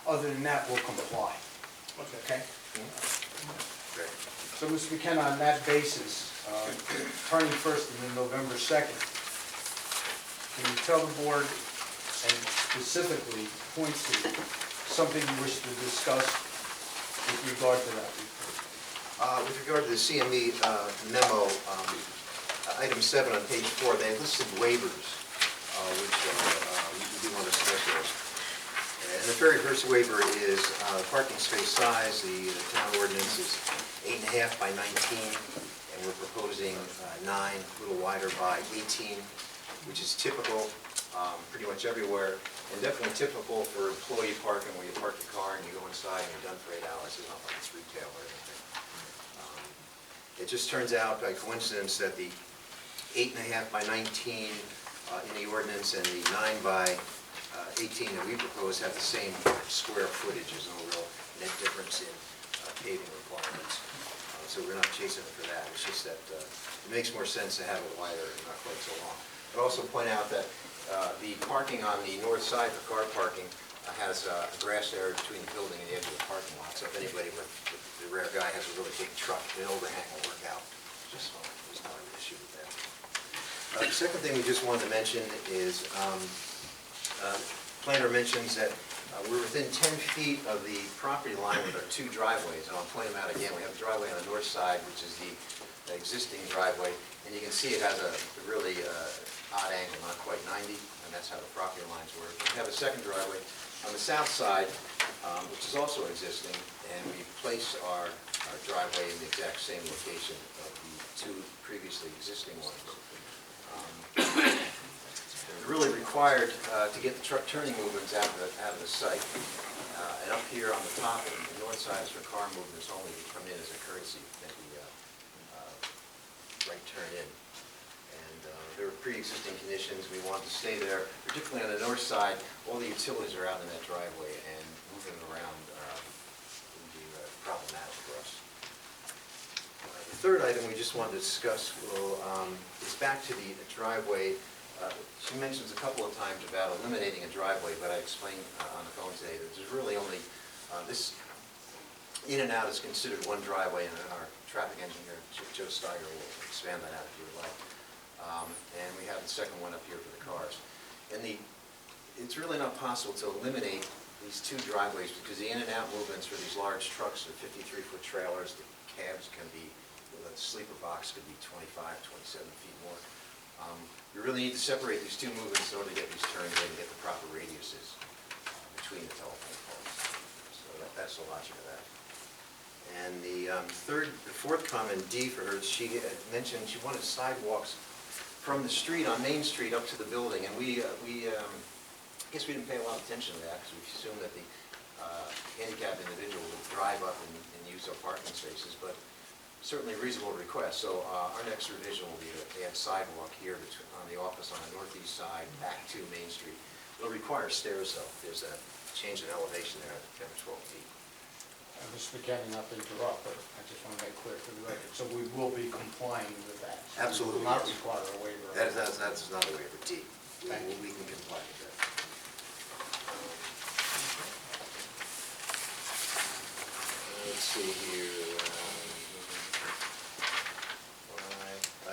Other than that, we'll comply. Okay? Great. So, Mr. McKenna, on that basis, turning first to the November 2nd, can you tell the board and specifically point to something you wish to discuss with regard to that report? With regard to the CME memo, item 7 on page 4, they listed waivers, which we do want to discuss those. And the very first waiver is parking space size. The town ordinance is 8.5 by 19, and we're proposing 9, a little wider by 18, which is typical pretty much everywhere, and definitely typical for employee parking, where you park your car and you go inside and you're done for 8 hours. It's not like it's retail or anything. It just turns out by coincidence that the 8.5 by 19 in the ordinance and the 9 by 18 that we propose have the same square footage. There's no real net difference in paving requirements. So we're not chasing it for that. It's just that it makes more sense to have it wider and not quite so long. I'd also point out that the parking on the north side for car parking has a grass area between the building and the edge of the parking lot. So if anybody with the rare guy has a really big truck, the overhang will work out just fine. There's not an issue with that. The second thing we just wanted to mention is planner mentions that we're within 10 feet of the property line with our 2 driveways. And I'll point them out again. We have a driveway on the north side, which is the existing driveway. And you can see it has a really odd angle, not quite 90, and that's how the property lines work. We have a second driveway on the south side, which is also existing, and we place our driveway in the exact same location of the 2 previously existing ones. They're really required to get the truck turning movements out of the site. And up here on the top, on the north side is for car movements only. We come in as a courtesy, make the right turn in. And there were pre-existing conditions. We wanted to stay there, particularly on the north side. All the utilities are out in that driveway, and moving them around problematic for us. The third item we just wanted to discuss is back to the driveway. She mentions a couple of times about eliminating a driveway, but I explained on the phone today that there's really only, this in and out is considered one driveway, and our traffic engineer, Joe Steiger, will expand that out if you would like. And we have the second one up here for the cars. And it's really not possible to eliminate these two driveways because the in and out movements for these large trucks are 53-foot trailers. The cabs can be, the sleeper box could be 25, 27 feet more. You really need to separate these two movements in order to get these turned in and get the proper radiuses between the telephone poles. So that's the logic of that. And the fourth comment, D for her, she mentioned she wanted sidewalks from the street, on Main Street, up to the building. And I guess we didn't pay a lot of attention to that because we assumed that the handicapped individual would drive up and use our parking spaces, but certainly a reasonable request. So our next revision will be to add sidewalk here on the office on the northeast side back to Main Street. It'll require stairs though. There's a change in elevation there at 10 or 12 feet. Mr. McKenna, not to interrupt, but I just want to make clear for the record, so we will be complying with that. So Absolutely, We will not yes. require a waiver. That's not a waiver, D. Thank you. We can comply with that. Let's see here.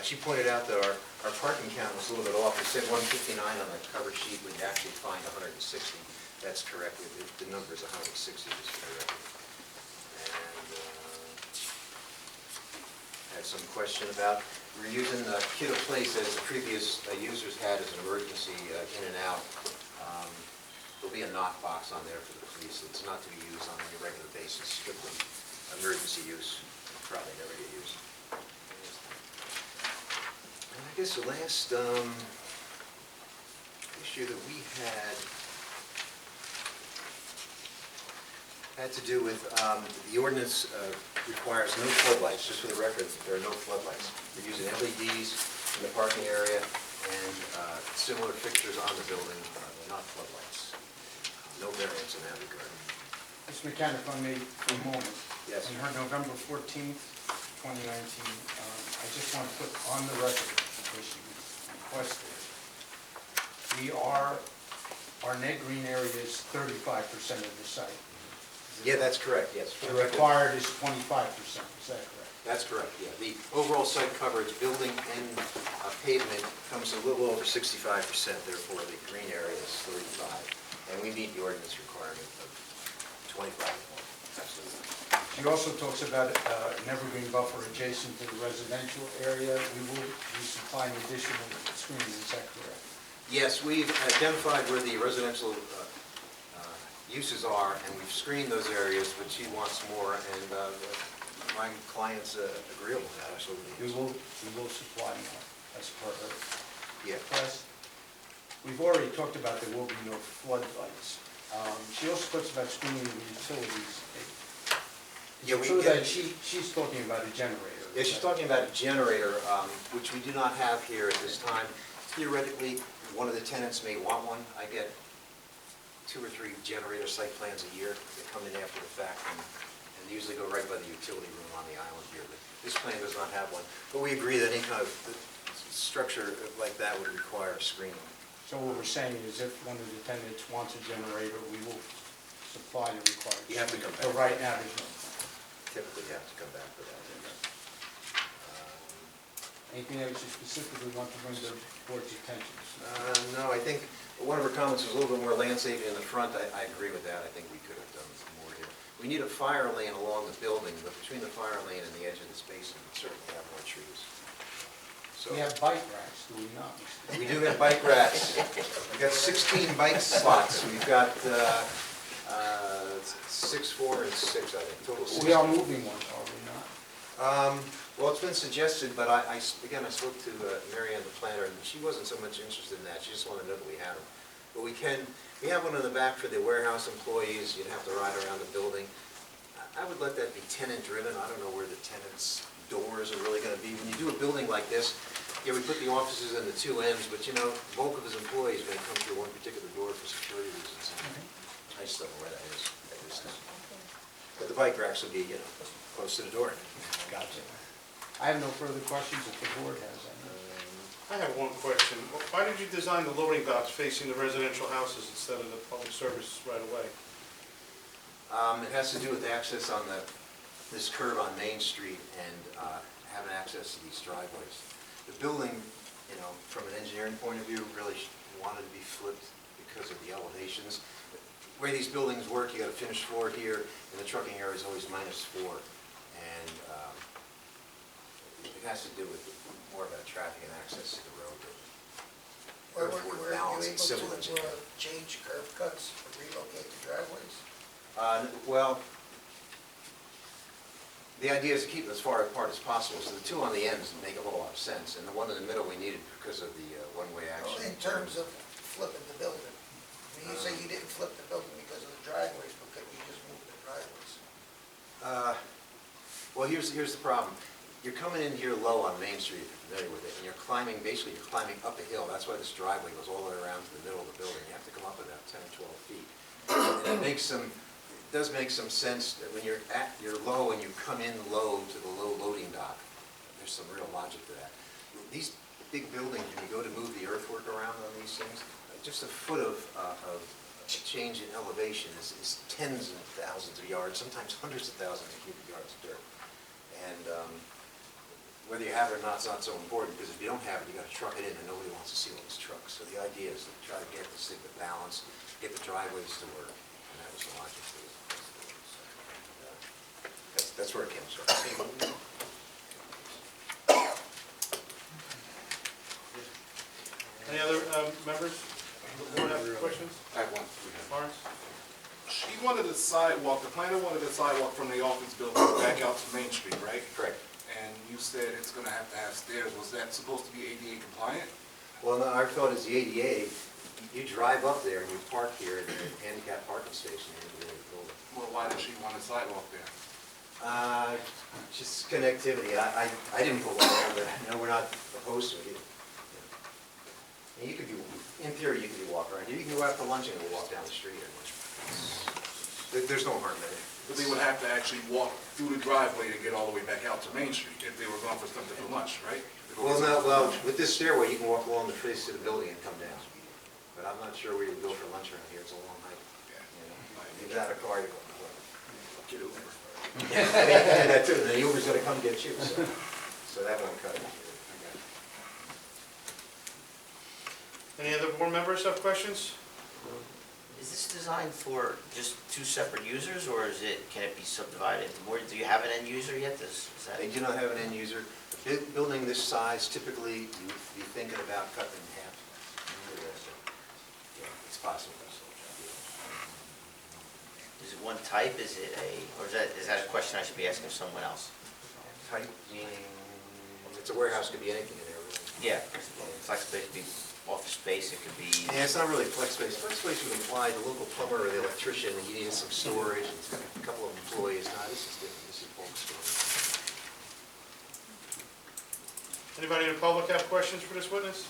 She pointed out that our parking count was a little bit off. It said 159 on the cover sheet. We'd actually find 160. That's correct. The number is 160 just for the record. And had some question about, we're using Kidde Place as the previous users had as an emergency in and out. There'll be a knock box on there for the police. It's not to be used on any regular basis, strictly emergency use. Probably never get used. And I guess the last issue that we had to do with the ordinance requires no floodlights. Just for the record, there are no floodlights. We're using LEDs in the parking area and similar fixtures on the building, not floodlights. No variance in that regard. Mr. McKenna, if I may, for a moment. Yes. On her November 14th, 2019, I just want to put on the record, because she requested, our net green area is 35% of the site. Yeah, that's correct, yes. The required is 25%, is that correct? That's correct, yeah. The overall site coverage, building and pavement, comes a little over 65%, therefore the green area is 35%. And we meet the ordinance requirement of 25%. Absolutely. She also talks about an evergreen buffer adjacent to the residential area. We will be supplying additional screening, is that correct? Yes, we've identified where the residential uses are, and we've screened those areas, but she wants more, and my client's agreeable to that, absolutely. We will supply more, as per her Yeah. request. We've already talked about there will be no floodlights. She also talks about screening the utilities. Is Yeah, it we true get- that she's talking about a generator? Yeah, she's talking about a generator, which we do not have here at this time. Theoretically, one of the tenants may want one. I get 2 or 3 generator site plans a year that come in after the fact and usually go right by the utility room on the island here. But this plan does not have one. But we agree that any kind of structure like that would require screening. So what we're saying is if one of the tenants wants a generator, we will supply the required. You have to come back. But right now, there's no. Typically, you have to come back for that. Anything else you specifically want to bring to the board's attention? No, I think one of her comments was a little bit more landscaping in the front. I agree with that. I think we could have done more here. We need a fire lane along the building, but between the fire lane and the edge of this basin, we certainly have more trees. So We have bike racks, do we not? Mr. we do have bike racks. We've got 16 bike slots. We've got 6, 4, and 6, I think, total 6. We are moving one, are we not? Well, it's been suggested, but again, I spoke to Mary Ann, the planner, and she wasn't so much interested in that. She just wanted to know that we had them. But we have one in the back for the warehouse employees. You'd have to ride around the building. I would let that be tenant-driven. I don't know where the tenants' doors are really going to be. When you do a building like this, yeah, we put the offices in the 2 ends, but you know, the bulk of his employees are going to come through one particular door for security reasons. I just don't know where that is at this time. But the bike racks will be, close to the door. Gotcha. I have no further questions if the board has any. I have one question. Why did you design the loading docks facing the residential houses instead of the public service right away? It has to do with access on this curve on Main Street and having access to these driveways. The building, from an engineering point of view, really wanted to be flipped because of the elevations. The way these buildings work, you got a finished floor here, and the trucking area is always -4. And it has to do with more about traffic and access to the road. Were Earthwork you balance and civil able engineering. to change curb cuts or relocate the driveways? Well, the idea is to keep it as far apart as possible, so the two on the ends make a whole lot of sense, and the one in the middle we needed because of the one-way Well, action. in terms of flipping the building. I mean, you say you didn't flip the building because of the driveways, but could you just move the driveways? Well, here's the problem. You're coming in here low on Main Street, if you're familiar with it, and you're climbing up a hill. That's why this driveway goes all the way around to the middle of the building. You have to come up about 10 or 12 feet. And it does make some sense that when you're low and you come in low to the low loading dock, there's some real logic to that. These big buildings, when you go to move the earthwork around on these things, just a foot of change in elevation is tens of thousands of yards, sometimes hundreds of thousands of cubic yards of dirt. And whether you have it or not is not so important, because if you don't have it, you got to truck it in, and nobody wants to see all these trucks. So the idea is to try to get this thing to balance, get the driveways to work, and that was the logic to it. That's where it came from. Any other members? Board have questions? I have one. Lawrence? She wanted a sidewalk, the planner wanted a sidewalk from the office building back out to Main Street, right? Correct. And you said it's gonna have to have stairs. Was that supposed to be ADA compliant? Well, no, our thought is the ADA, you drive up there and you park here at the handicap parking station in the building. Well, why does she want a sidewalk there? Just connectivity. I didn't put one on, but we're not opposed to it either. And you could be, in theory, you could be walking around here. You can go out for lunch and go walk down the street. There's no harm in it. But they would have to actually walk through the driveway to get all the way back out to Main Street if they were going for something for lunch, right? Well, with this stairway, you can walk along the face of the building and come down. But I'm not sure where you go for lunch around here. It's a long hike. You've got a car, you go. Get over. Yeah, that too. The Uber's gonna come get you, so that won't cut it. Any other board members have questions? Is this designed for just two separate users, or can it be subdivided into more? Do you have an end user yet? Is that? They do not have an end user. A building this size, typically, you'd be thinking about cutting in half. Yeah, it's possible. Is it one type? Or is that a question I should be asking someone else? Type meaning, it's a warehouse, could be anything in there, really. Yeah, flex space could be office space, it could be. Yeah, it's not really flex space. Flex space would imply the local plumber or the electrician, and you needed some storage, and it's got a couple of employees. No, this is different. This is bulk storage. Anybody in the public have questions for this witness?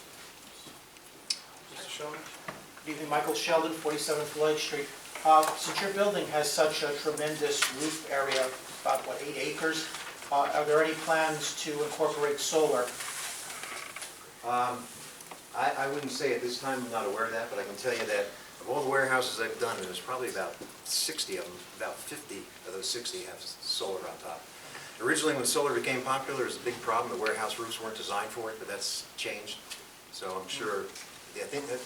Mr. Sheldon? Good evening, Michael Sheldon, 47 Floyd Street. Since your building has such a tremendous roof area, about, 8 acres, are there any plans to incorporate solar? I wouldn't say at this time, I'm not aware of that, but I can tell you that of all the warehouses I've done, and there's probably about 60 of them, about 50 of those 60 have solar on top. Originally, when solar became popular, it was a big problem. The warehouse roofs weren't designed for it, but that's changed. So I'm sure, I think that,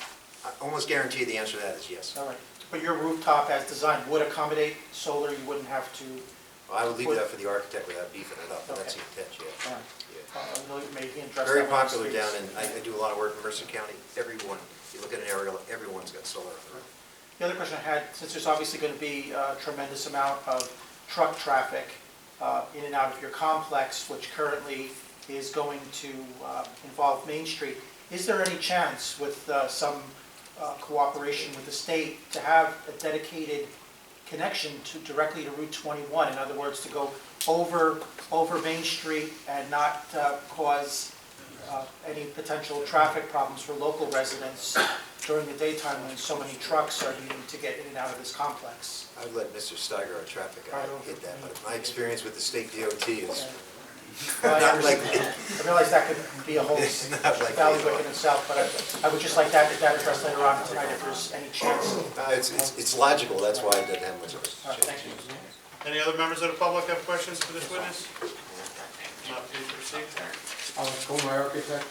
I almost guarantee the answer to that is yes. All right. But your rooftop as designed would accommodate solar, you wouldn't have to? Well, I would leave that for the architect without beefing it up, but that's the intent, yeah. All right. Maybe he addressed Very that one. popular down in, I do a lot of work in Mercer County. Everyone, you look at an aerial, everyone's got solar on the roof. The other question I had, since there's obviously going to be a tremendous amount of truck traffic in and out of your complex, which currently is going to involve Main Street, is there any chance with some cooperation with the state to have a dedicated connection directly to Route 21? In other words, to go over Main Street and not cause any potential traffic problems for local residents during the daytime when so many trucks are needing to get in and out of this complex. I'd let Mr. Steiger, our traffic guy, hit that, but my experience with the state DOT is I not like, realize that could be a whole not like. bailiwick in itself, but I would just like that addressed later on tonight if there's any chance. It's logical, that's why I did that much of it. All right, thank you. Any other members of the public have questions for this witness? Not, please proceed. My architect.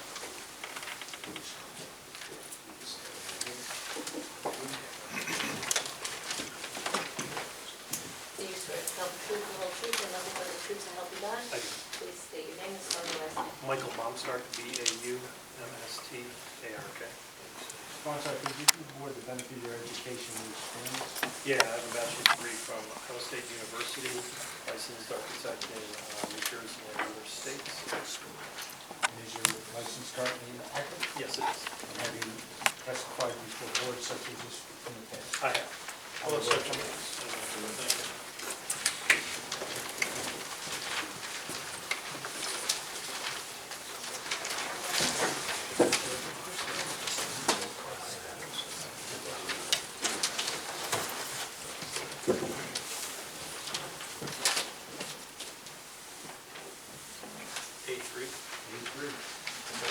Do you swear to tell the truth, the whole truth, and nothing but the truth to help you God? I do. Please state your name and spell your last name. Michael Baumstark, B-A-U-M-S-T-A-R-K. Sponsor, could you give the board the benefit of your education and experience? Yeah, I have a bachelor's degree from Ohio State University, licensed architect in New Jersey and other states. And is your license currently active? Yes, it is. And have you testified before boards such as this in the past? I have. Well, let's search them. Thank you.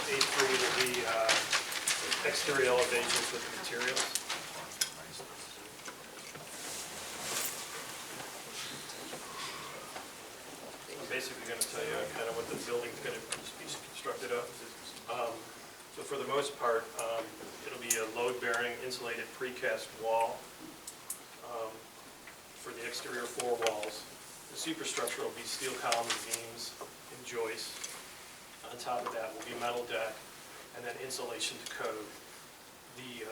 A3 will be exterior elevations with the materials. I'm basically going to tell you kind of what the building's going to be constructed of. So for the most part, it'll be a load-bearing insulated precast wall for the exterior floor walls. The superstructure will be steel columns, beams, and joists. On top of that will be metal deck, and then insulation to code. The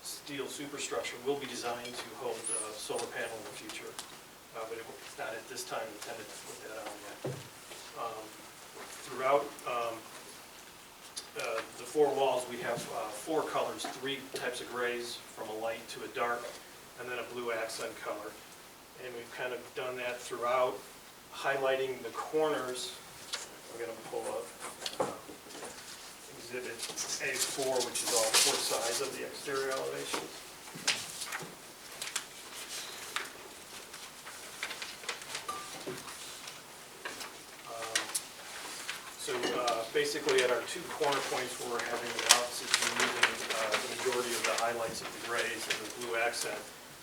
steel superstructure will be designed to hold a solar panel in the future, but it's not at this time intended to put that on yet. Throughout the four walls, we have four colors, three types of grays, from a light to a dark, and then a blue accent color. And we've kind of done that throughout, highlighting the corners. We're going to pull up exhibit A4, which is all four sides of the exterior elevation. Basically at our two corner points where we're having the offices, we're using the majority of the highlights of the grays and the blue accent.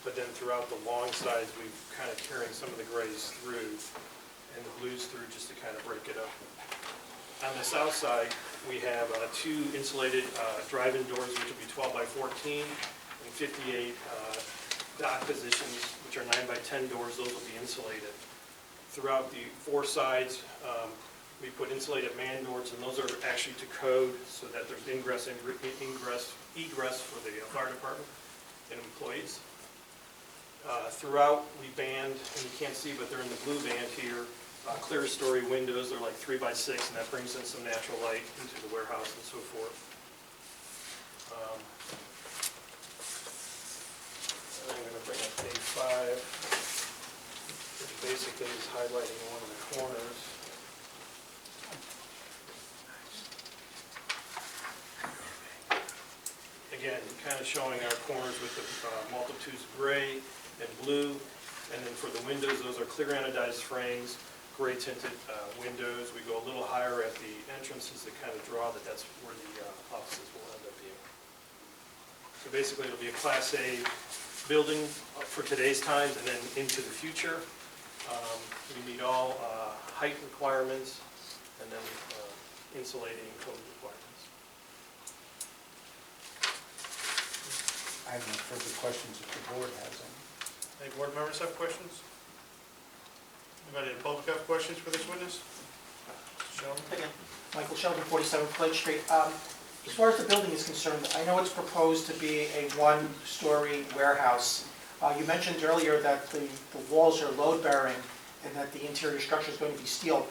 But then throughout the long sides, we've kind of carrying some of the grays through and the blues through just to kind of break it up. On the south side, we have two insulated drive-in doors, which will be 12 by 14 and 58 dock positions, which are 9 by 10 doors. Those will be insulated. Throughout the four sides, we put insulated man doors, and those are actually to code so that there's egress for the fire department and employees. Throughout, we band, and you can't see, but they're in the blue band here, clear story windows. They're like 3 by 6, and that brings in some natural light into the warehouse and so forth. And I'm going to bring up page 5, which basically is highlighting one of the corners. Again, kind of showing our corners with the multitudes of gray and blue. And then for the windows, those are clear anodized frames, gray tinted windows. We go a little higher at the entrances to kind of draw that that's where the offices will end up being. So basically, it'll be a Class A building for today's times and then into the future. We meet all height requirements and then insulating code requirements. I have no further questions if the board has any. Any board members have questions? Anybody in the public have questions for this witness? Sheldon? Again, Michael Sheldon, 47 Flint Street. As far as the building is concerned, I know it's proposed to be a one-story warehouse. You mentioned earlier that the walls are load-bearing and that the interior structure is going to be steel.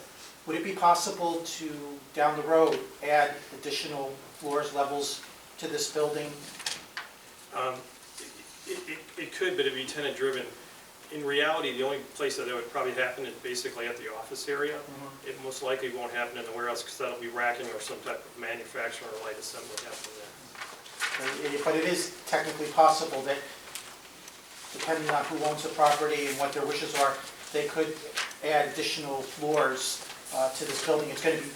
Would it be possible to, down the road, add additional floors, levels to this building? It could, but it'd be tenant driven. In reality, the only place that it would probably happen is basically at the office area. It most likely won't happen in the warehouse because that'll be racking or some type of manufacturing or light assembly happening there. But it is technically possible that, depending on who owns the property and what their wishes are, they could add additional floors to this building. It's going to be,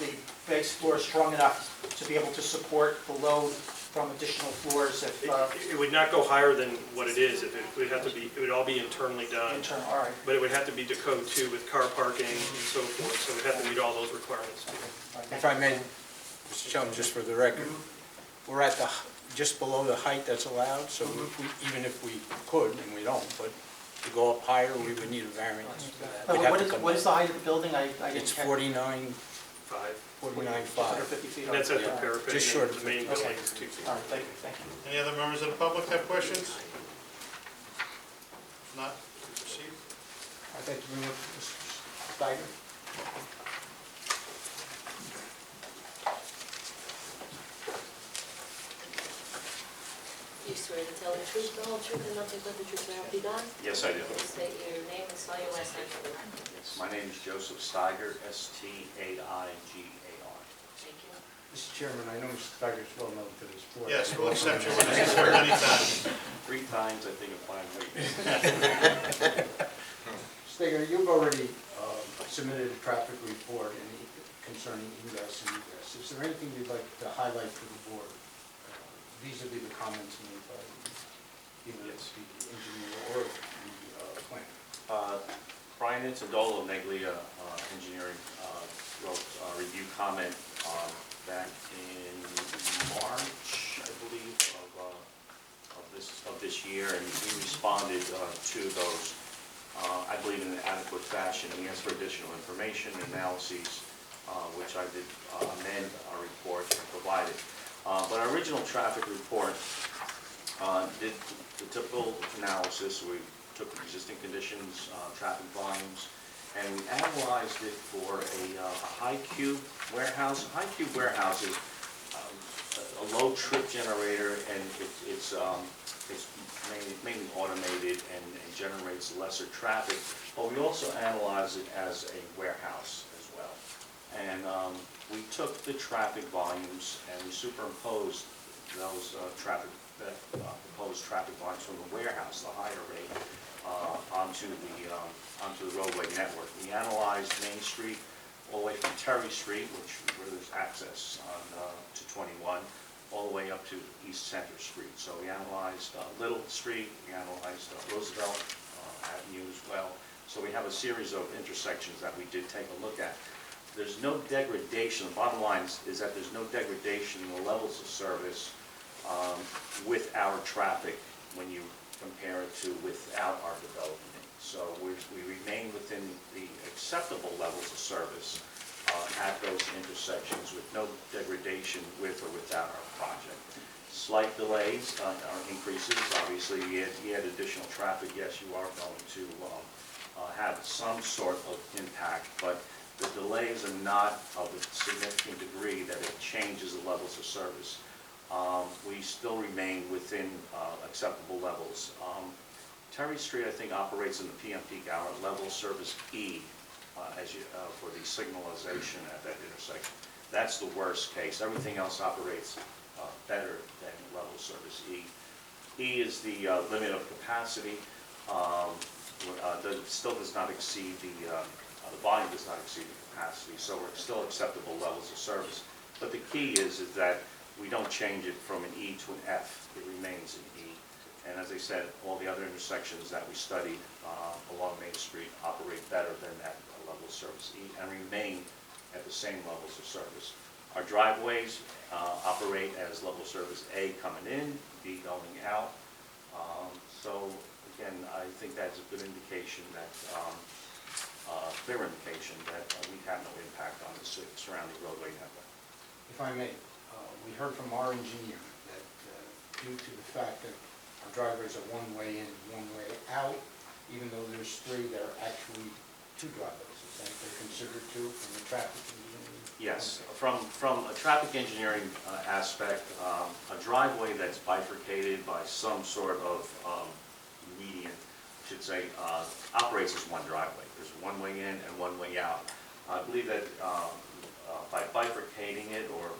the base floor is strong enough to be able to support the load from additional floors if, It would not go higher than what it is. It would have to be, it would all be internally done. internal, all right. But it would have to be to code too with car parking and so forth, so it would have to meet all those requirements too. If I may, Mr. Chairman, just for the record, we're at the, just below the height that's allowed, so if we, even if we could, and we don't, but to go up higher, we would need a variance for that. We'd have to come What is the back. height of the building? I didn't It's catch. 49, 5. 49.5. 50 feet. And that's at the Yeah, parapet. just short and of the main 50. building is 2 feet. All right, thank you. Any other members of the public have questions? If not, proceed. I'd like to bring up Mr. Steiger. You swear to tell the truth, the whole truth, and nothing but the truth, so help you God? Yes, I do. Please state your name and spell your last name for the record. Yes, my name is Joseph Steiger, Staigar. Thank you. Mr. Chairman, I know Mr. Steiger is well known to this board. Yes, we'll accept your witnesses for any time. 3 times, I think, applied late. Steiger, you've already submitted a traffic report concerning ingress and egress. Is there anything you'd like to highlight for the board vis-a-vis the comments made by either the engineer or the planner? Brian Intendolo of Neglia Engineering wrote a review comment back in March, I believe, of this year, and he responded to those, I believe, in an adequate fashion. He asked for additional information and analyses, which I did amend our report and provided. But our original traffic report did the typical analysis. We took existing conditions, traffic volumes, and we analyzed it for a high cube warehouse. A high cube warehouse is a low trip generator, and it's mainly automated and generates lesser traffic. But we also analyze it as a warehouse as well. And we took the traffic volumes and we superimposed those proposed traffic volumes from the warehouse, the higher rate, onto the roadway network. We analyzed Main Street all the way from Terry Street, where there's access to 21, all the way up to East Center Street. So we analyzed Little Street, we analyzed Roosevelt Avenue as well. So we have a series of intersections that we did take a look at. There's no degradation. The bottom line is that there's no degradation in the levels of service with our traffic when you compare it to without our development. So we remain within the acceptable levels of service at those intersections with no degradation with or without our project. Slight delays or increases. Obviously, you add additional traffic. Yes, you are going to have some sort of impact, but the delays are not of a significant degree that it changes the levels of service. We still remain within acceptable levels. Terry Street, I think, operates in the PM peak hour level of service E for the signalization at that intersection. That's the worst case. Everything else operates better than level of service E. E is the limit of capacity. Still does not exceed the volume does not exceed the capacity, so we're still acceptable levels of service. But the key is that we don't change it from an E to an F. It remains an E. And as I said, all the other intersections that we studied along Main Street operate better than that level of service E and remain at the same levels of service. Our driveways operate as level of service A coming in, B going out. So again, I think that's a good indication that clear indication that we have no impact on the surrounding roadway network. If I may, we heard from our engineer that due to the fact that our driveways are one way in, one way out, even though there's 3, there are actually 2 driveways. Is that they're considered 2 from the traffic engineering? Yes, from a traffic engineering aspect, a driveway that's bifurcated by some sort of median should say, operates as one driveway. There's one way in and one way out. I believe that by bifurcating it or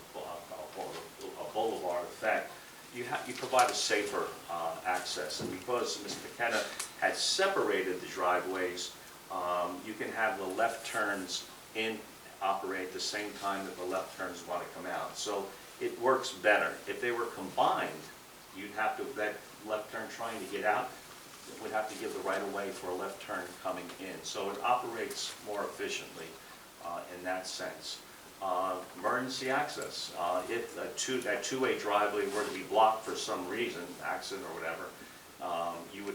a boulevard effect, you provide a safer access. And because Mr. McKenna had separated the driveways, you can have the left turns in operate at the same time that the left turns want to come out. So it works better. If they were combined, you'd have to, that left turn trying to get out, would have to give the right of way for a left turn coming in. So it operates more efficiently in that sense. Emergency access. If that two-way driveway were to be blocked for some reason, accident or whatever, you'd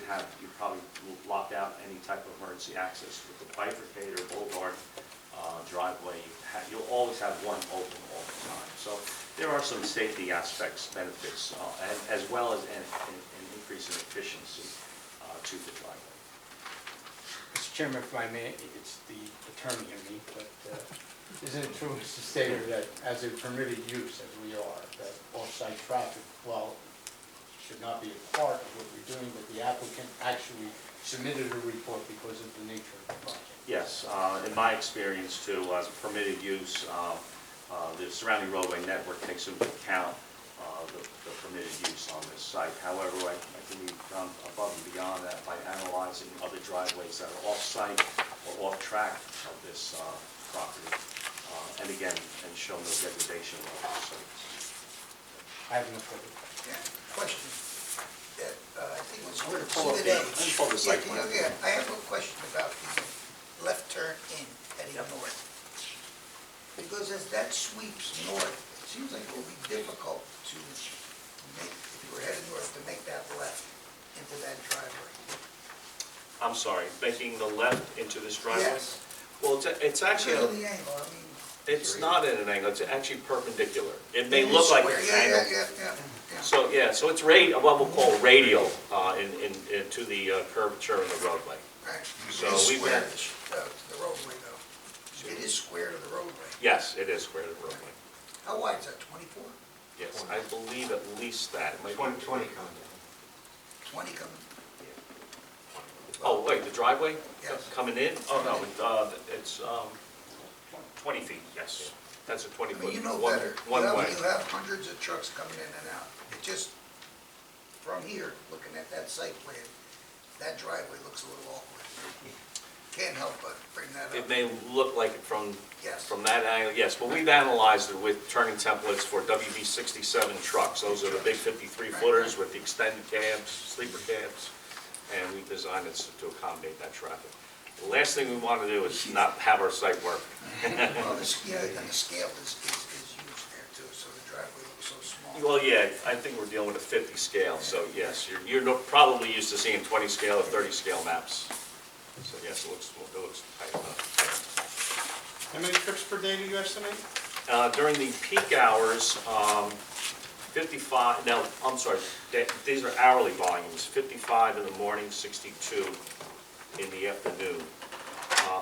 probably lock out any type of emergency access. With the bifurcated or boulevard driveway, you'll always have one open all the time. So there are some safety aspects, benefits, as well as an increase in efficiency to the driveway. Mr. Chairman, if I may, it's the attorney in me, but isn't it true, Mr. Stater, that as a permitted use, as we are, that off-site traffic, while should not be a part of what we're doing, but the applicant actually submitted a report because of the nature of the project? Yes, in my experience too, as a permitted use, the surrounding roadway network takes into account the permitted use on this site. However, I think we've gone above and beyond that by analyzing other driveways that are off-site or off-track of this property, and again, and show no degradation of those sites. I have no further. Yeah, question. That, I think it was I'm going to pull up the site plan. Yeah, I have a question about the left turn in heading north. Because as that sweeps north, it seems like it will be difficult to make, if you were headed north, to make that left into that driveway. I'm sorry, making the left into this driveway? Yes. Well, it's actually, Because of the angle, I mean. it's not at an angle, it's actually perpendicular. It may It is look like square. it's Yeah, angled. yeah. So, yeah, so it's what we'll call radial into the curvature of the roadway. Right. So It is we've square got- to the roadway, though. It is square to the roadway. Yes, it is square to the roadway. How wide is that, 24? Yes, I believe at least that. It might be- 20 coming down. 20 coming? Oh, wait, the driveway? Yes. Coming in? Oh, no, it's 20 feet, yes. That's a I 20-foot, mean, you know one better. way. You have hundreds of trucks coming in and out. It just, from here, looking at that site plan, that driveway looks a little awkward. Can't help but bring that It up. may look like it from Yes. that angle, yes. Well, we've analyzed it with turning templates for WB67 trucks. Those are the big 53-footers with the extended cabs, sleeper cabs, and we designed it to accommodate that traffic. The last thing we want to do is not have our site work. Well, and the scale is used there too, so the driveway looks so small. Well, yeah, I think we're dealing with a 50 scale, so yes, you're probably used to seeing 20 scale or 30 scale maps. So yes, it looks tight enough. How many trips per day do you estimate? During the peak hours, 55, no, I'm sorry, these are hourly volumes, 55 in the morning, 62 in the afternoon.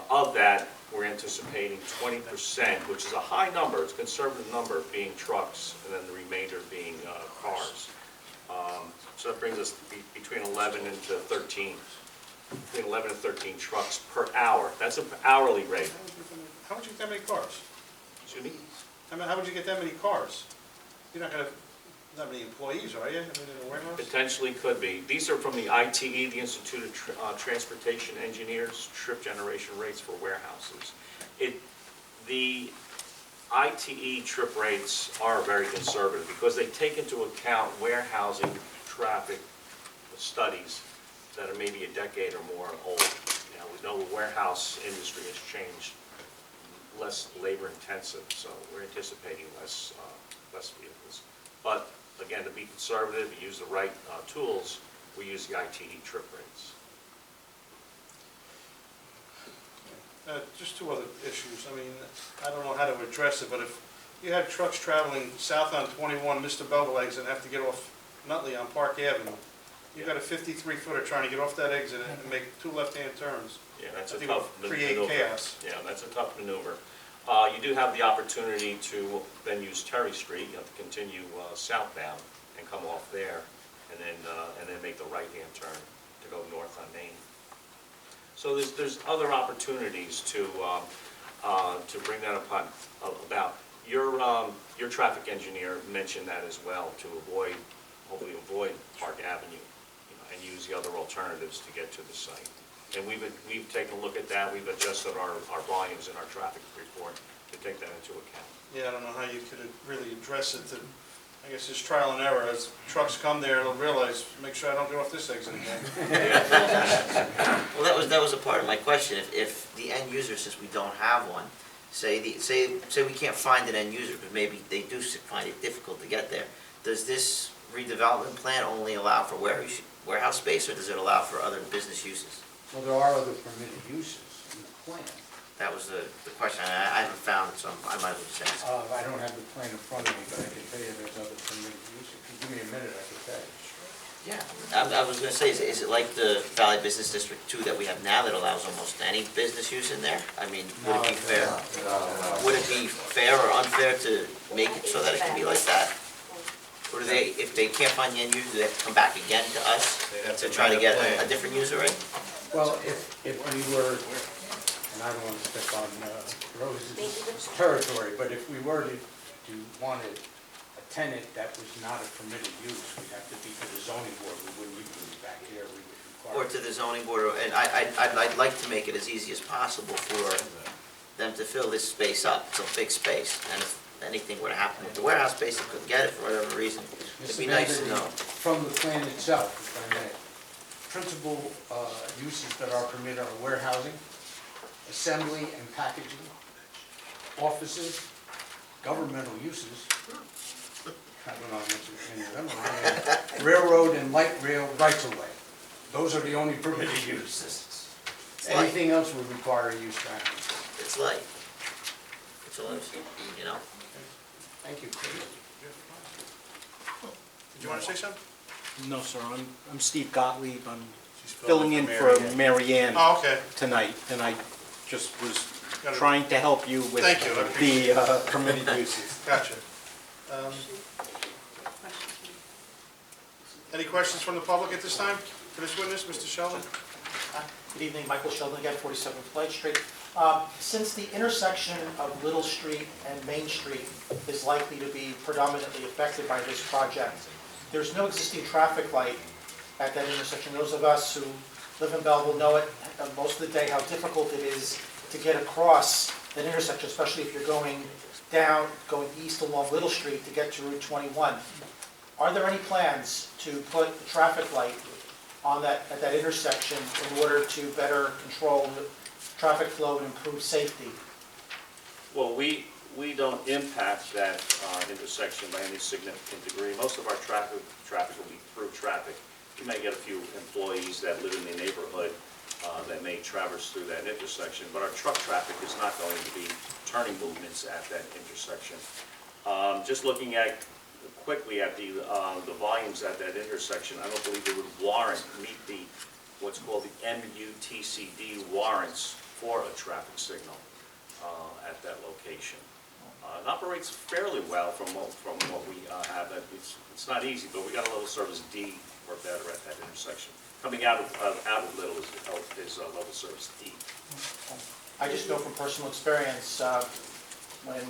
Of that, we're anticipating 20%, which is a high number, it's a conservative number, being trucks, and then the remainder being cars. So that brings us between 11 and 13, between 11 and 13 trucks per hour. That's an hourly rate. How would you get that many cars? Excuse me? I mean, how would you get that many cars? You're not gonna have that many employees, are you? I mean, in a warehouse? Potentially could be. These are from the ITE, the Institute of Transportation Engineers, trip generation rates for warehouses. The ITE trip rates are very conservative because they take into account warehousing traffic studies that are maybe a decade or more old. You know, we know the warehouse industry has changed, less labor intensive, so we're anticipating less vehicles. But again, to be conservative, use the right tools, we use the ITE trip rates. Just two other issues. I mean, I don't know how to address it, but if you had trucks traveling south on 21, Mr. Belleville exit, and have to get off Nutley on Park Avenue, you've got a 53-footer trying to get off that exit and make two left-hand turns. Yeah, that's I a think tough it'll create maneuver. chaos. Yeah, that's a tough maneuver. You do have the opportunity to then use Terry Street, you have to continue southbound and come off there, and then make the right-hand turn to go north on Main. So there's other opportunities to bring that about. Your traffic engineer mentioned that as well, to hopefully avoid Park Avenue, and use the other alternatives to get to the site. And we've taken a look at that, we've adjusted our volumes in our traffic report to take that into account. Yeah, I don't know how you could really address it. I guess it's trial and error. As trucks come there, they'll realize, make sure I don't get off this exit again. Well, that was a part of my question. If the end user, since we don't have one, say we can't find an end user, but maybe they do find it difficult to get there, does this redevelopment plan only allow for warehouse space, or does it allow for other business uses? Well, there are other permitted uses in the plan. That was the question. I haven't found it, so I might as well just ask. I don't have the plan in front of me, but I can tell you there's other permitted uses. If you give me a minute, I can tell you. Yeah, I was gonna say, is it like the Valley Business District 2 that we have now that allows almost any business use in there? I mean, would it be fair? Would it be fair or unfair to make it so that it can be like that? Or do they, if they can't find the end user, do they have to come back again to us to try to get a different user in? Well, if we were, and I don't want to step on Rose's territory, but if we were to want a tenant that was not a permitted use, we'd have to be to the zoning board. We wouldn't even be back here. We would require. Or to the zoning board, and I'd like to make it as easy as possible for them to fill this space up. It's a big space, and if anything were to happen with the warehouse space, they couldn't get it for whatever reason, it'd be nice to know. From the plan itself, if I may, principal uses that are permitted are warehousing, assembly and packaging, offices, governmental uses, I don't know how much of them, railroad and light rail rights-of-way. Those are the only permitted uses. Anything else would require a use variance. It's light. It's a little, you know. Thank you. Did you want to say something? No, sir, I'm Steve Gottlieb. I'm filling in for Mary Ann Oh, okay. tonight, and I just was trying to help you with Thank you, I appreciate the permitted uses. Gotcha. Any questions from the public at this time for this witness, Mr. Sheldon? Good evening, Michael Sheldon again, 47 Floyd Street. Since the intersection of Little Street and Main Street is likely to be predominantly affected by this project, there's no existing traffic light at that intersection. Those of us who live in Belleville know it most of the day, how difficult it is to get across that intersection, especially if you're going east along Little Street to get to Route 21. Are there any plans to put a traffic light on at that intersection in order to better control the traffic flow and improve safety? Well, we don't impact that intersection by any significant degree. Most of our traffic will be through traffic. You may get a few employees that live in the neighborhood that may traverse through that intersection, but our truck traffic is not going to be turning movements at that intersection. Just looking quickly at the volumes at that intersection, I don't believe it would meet what's called the MUTCD warrants for a traffic signal at that location. It operates fairly well from what we have. It's not easy, but we got a level service D or better at that intersection. Coming out of Little is level service D. I just know from personal experience, when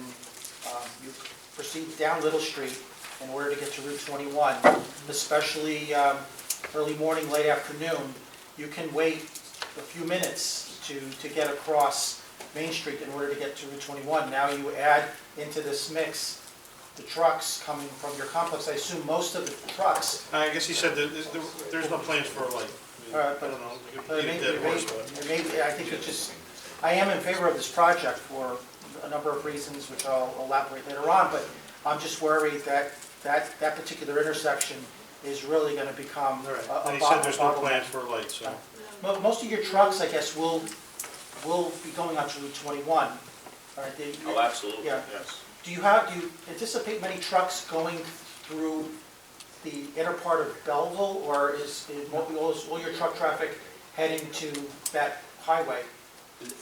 you proceed down Little Street in order to get to Route 21, especially early morning, late afternoon, you can wait a few minutes to get across Main Street in order to get to Route 21. Now you add into this mix the trucks coming from your complex. I assume most of the trucks. I guess he said that there's no plans for a light. I don't know. I think it just, I am in favor of this project for a number of reasons, which I'll elaborate later on, but I'm just worried that particular intersection is really going to become a bottleneck. And he said there's no plans for a light, so. Most of your trucks, I guess, will be going on to Route 21. Right? Oh, absolutely, yeah. yes. Do you anticipate many trucks going through the inner part of Belleville, or is all your truck traffic heading to that highway?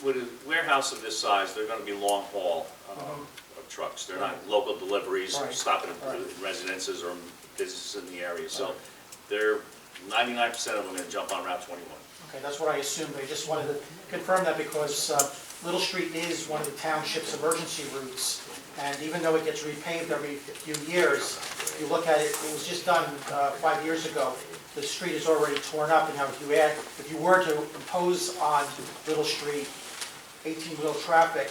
With a warehouse of this size, they're going to be long haul of trucks. They're not local deliveries, stopping at residences or businesses in the area. So they're 99% of them are gonna jump on Route 21. Okay, that's what I assumed. I just wanted to confirm that because Little Street is one of the township's emergency routes. And even though it gets repaved every few years, if you look at it, it was just done 5 years ago. The street is already torn up, and now if you were to impose on Little Street 18-wheel traffic,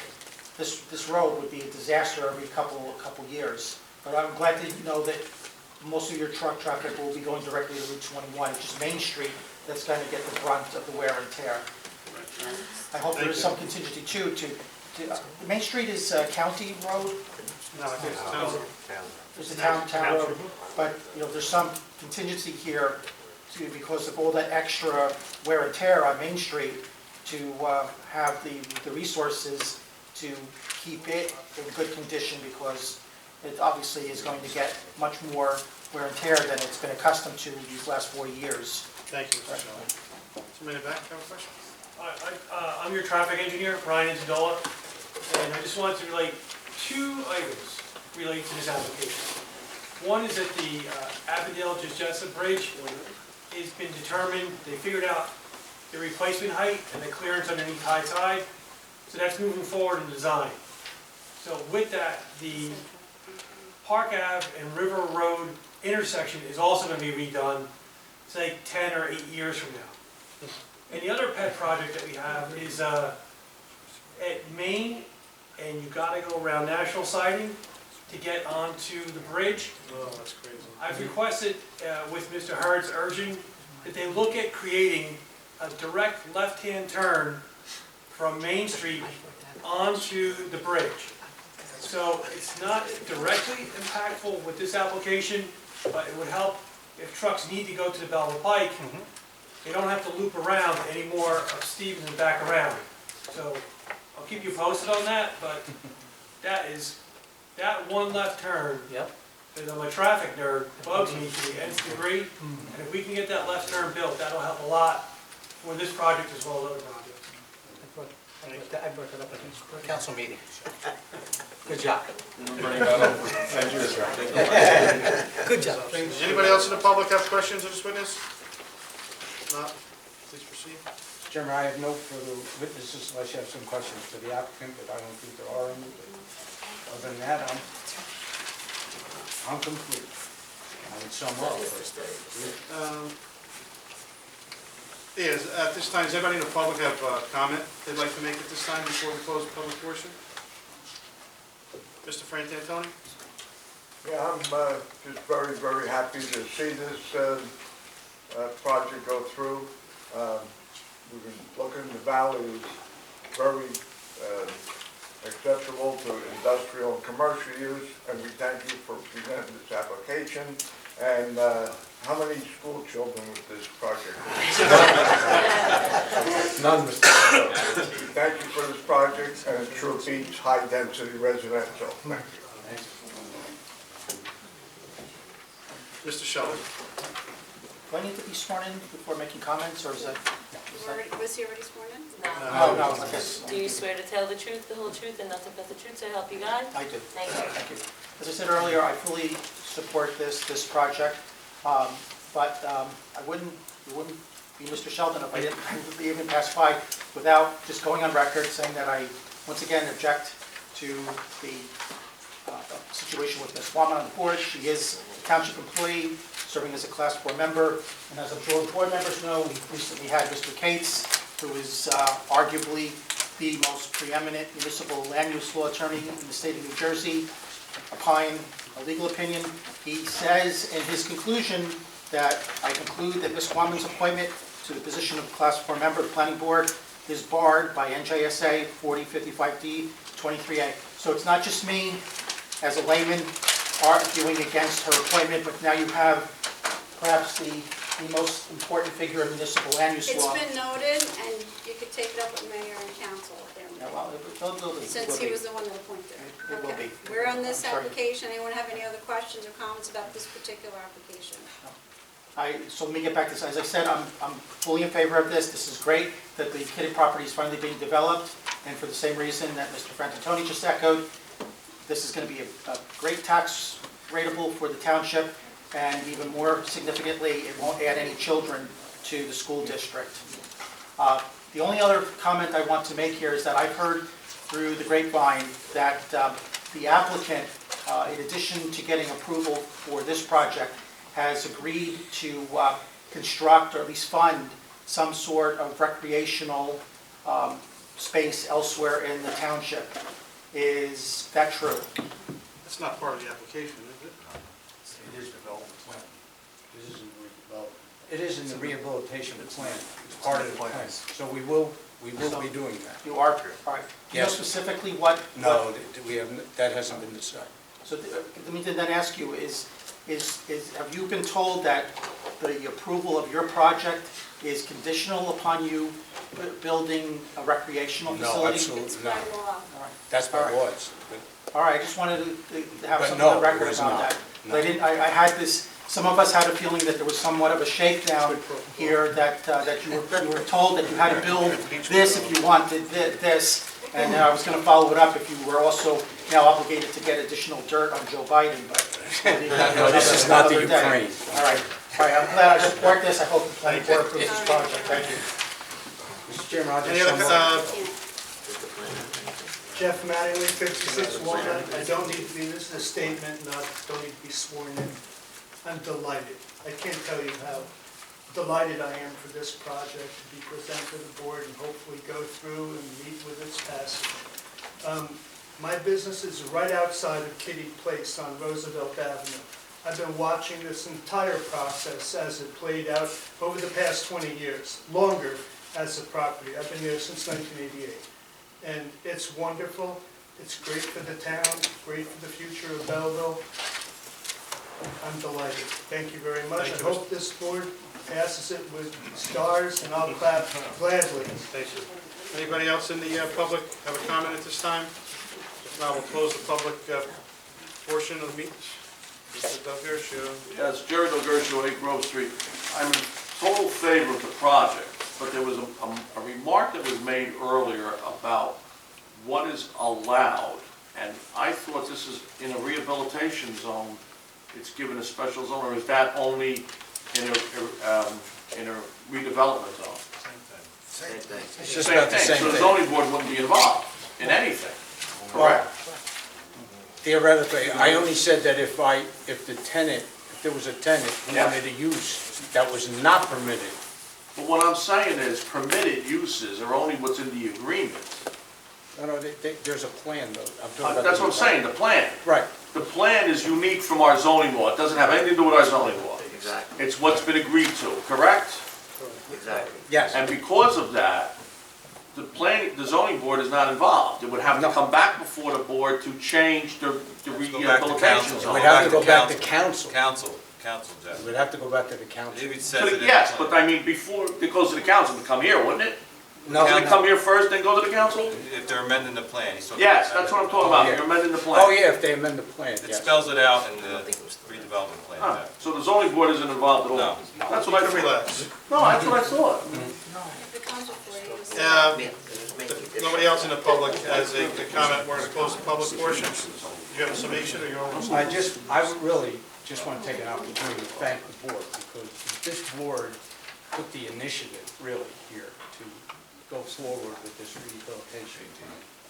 this road would be a disaster every couple years. But I'm glad to know that most of your truck traffic will be going directly to Route 21. It's just Main Street that's going to get the brunt of the wear and tear. I hope there is some contingency too. Main Street is a county road. No, I think it's town. It's a town road, but there's some contingency here too because of all that extra wear and tear on Main Street to have the resources to keep it in good condition because it obviously is going to get much more wear and tear than it's been accustomed to these last 40 years. Thank you, Mr. Shelley. Somebody in the back have a question? I'm your traffic engineer, Brian Izadola, and I just wanted to relate two items related to this application. One is that the Appledale-Jessup Bridge has been determined, they figured out the replacement height and the clearance underneath high tide, so that's moving forward in design. So with that, the Park Ave and River Road intersection is also going to be redone, say 10 or 8 years from now. And the other pet project that we have is at Main, and you got to go around National Siding to get onto the bridge. Oh, that's crazy. I've requested with Mr. Hurd's urging that they look at creating a direct left-hand turn from Main Street onto the bridge. So it's not directly impactful with this application, but it would help if trucks need to go to the Belleville Pike. They don't have to loop around anymore of Stevens and back around. So I'll keep you posted on that, but that one left turn, because I'm a traffic nerd, bugs me to the nth degree. And if we can get that left turn built, that'll help a lot for this project as well as other projects. I brought it up at the council meeting. Good job. Thank you, Mr. Good job. Anybody else in the public have questions of this witness? Not, please proceed. Mr. Chairman, I have no further witnesses unless you have some questions for the applicant, but I don't think there are any. Other than that, I'm complete. I would sum up. Yes, at this time, does anybody in the public have a comment they'd like to make at this time before we close the public portion? Mr. Frantantoni? Yeah, I'm just very, very happy to see this project go through. We've been looking, the valley is very acceptable to industrial and commercial use, and we thank you for presenting this application. And how many school children with this project? None, Mr. Chairman. Thank you for this project, and it sure beats high-density residential. Thank you. Mr. Shelley? Do I need to be sworn in before making comments, or is that? Was he already sworn in? No, I guess. Do you swear to tell the truth, the whole truth, and nothing but the truth to help you God? I do. Thank you. Thank you. As I said earlier, I fully support this project, but it wouldn't be Mr. Sheldon if I didn't even pass by without just going on record saying that I, once again, object to the situation with Ms. Wama on the board. She is a township employee, serving as a Class 4 member, and as I'm sure board members know, we recently had Mr. Cates, who is arguably the most preeminent municipal land use law attorney in the state of New Jersey, opine a legal opinion. He says in his conclusion that I conclude that Ms. Wama's appointment to the position of Class 4 member of the Planning Board is barred by NJSA 4055D 23A. So it's not just me, as a layman, arguing against her appointment, but now you have perhaps the most important figure in municipal land use law. It's been noted, and you could take it up with mayor and council if they're. Yeah, well, it will be. Since he was the one that appointed. It will Okay. be. We're on this I'm sorry. application. Anyone have any other questions or comments about this particular application? So let me get back to this. As I said, I'm fully in favor of this. This is great that the Kidde property is finally being developed, and for the same reason that Mr. Frantantoni just echoed, this is going to be a great tax rateable for the township. and even more significantly, it won't add any children to the school district. The only other comment I want to make here is that I've heard through the grapevine that the applicant, in addition to getting approval for this project, has agreed to construct or at least fund some sort of recreational space elsewhere in the township. Is that true? That's not part of the application, is it? It is development plan. This isn't redevelopment. It is in the rehabilitation plan. It's part of the plan. So we will be doing that. You are, all right. Do you know Yes. specifically what? No, that hasn't been decided. So let me then ask you, have you been told that the approval of your project is conditional upon you building a recreational No, facility? absolutely It's not. by law. All right. That's by All right. law. All right, I just wanted to have But some no, of the record it is about not. that. No. I had this, some of us had a feeling that there was somewhat of a shakedown here, that you were told that you had to build this if you wanted this, and I was going to follow it up if you were also now obligated to get additional dirt on Joe Biden, but... No, this is not the Another day. Ukraine. All right, I'm glad I support this, I hope the planning board approves this project, thank you. Mr. Chairman, I'll Any just other, sum up. Jeff Mattingly, 56 Walnut. I don't need to be, this is a statement, don't need to be sworn in. I'm delighted. I can't tell you how delighted I am for this project to be presented to the board and hopefully go through and meet with its passage. My business is right outside of Kidde Place on Roosevelt Avenue. I've been watching this entire process as it played out over the past 20 years, longer as a property. I've been here since 1988. And it's wonderful, it's great for the town, great for the future of Belleville. I'm delighted. Thank you very much. I hope this board passes it with stars, and I'll clap gladly. thank you. Anybody else in the public have a comment at this time? If not, we'll close the public portion of the meeting. Mr. Delgertia. Yes, Jerry Delgertia, 8 Grove Street. I'm in total favor of the project, but there was a remark that was made earlier about what is allowed, and I thought this is in a rehabilitation zone, it's given a special zone, or is that only in a redevelopment zone? Same thing. It's just about the same So the thing. zoning board wouldn't be involved in anything, correct? Theoretically, I only said that if there was a tenant who Yeah. wanted a use that was not permitted. But what I'm saying is permitted uses are only what's in the agreement. No, there's a plan though. I'm talking about That's the- what I'm saying, the plan. Right. The plan is unique from our zoning law. It doesn't have anything to do with our zoning law. Exactly, It's what's been agreed to, correct? exactly. Yes. And because of that, the zoning board is not involved. It would have to come back before the board to change the rehabilitation It zone. would have to go back to council. Council, Jeff. It would have to go back to the council. Maybe it says it in the Yes, plan. but I mean, before it goes to the council, it would come here, wouldn't it? No, Doesn't it come here first, then go to the council? If they're amending the plan, he's talking. Yes, about that's what I'm amending talking about. yeah. You're amending the plan. Oh, yeah, if they amend the plan, It yes. spells it out in the redevelopment plan, Huh, Jeff. so the zoning board isn't involved at all? No. That's what I You can thought. relax. No, that's what I thought. If it comes before you, it's- If nobody else in the public has a comment, we're going to close the public portion. Do you have a summation or your own? I would really just want to take an opportunity to thank the board, because this board took the initiative, really, here, to go forward with this rehabilitation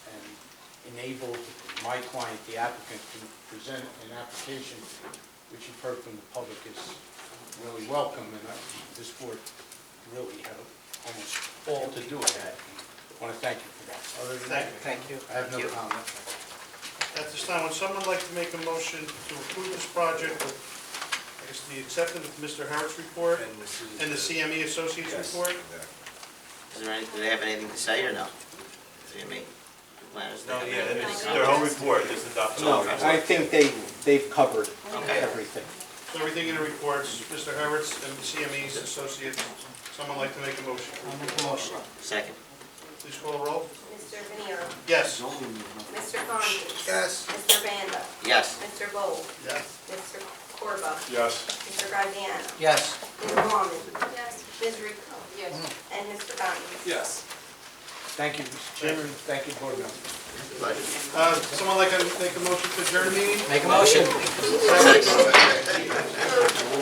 and enabled my client, the applicant, to present an application, which you've heard from the public is really welcome, and this board really had almost all to do with that. I want to thank you for that. Other than that, Thank you. I have no comment. At this time, would someone like to make a motion to approve this project with, I guess, the acceptance of Mr. Harris' report and the CME Associates report? Do they have anything to say or no? See me? Planners, they No, have yeah, anything it's to their say? whole report, just adopted. No, I think they've covered Okay. everything. So everything in the reports, Mr. Harris and the CME's Associates, someone like to make a motion? I'll make a motion. Second. Please call the roll. Mr. Venero. Yes. Mr. Conti. Yes. Mr. Banda. Yes. Mr. Bold. Yes. Mr. Corvo. Yes. Mr. Graziano. Yes. Ms. Walman. Yes. Ms. Rico. Yes. And Mr. Guy. Yes. Thank you, Mr. Chairman, thank you, board members. Someone like to make a motion to adjourn the meeting? Make a motion. Second.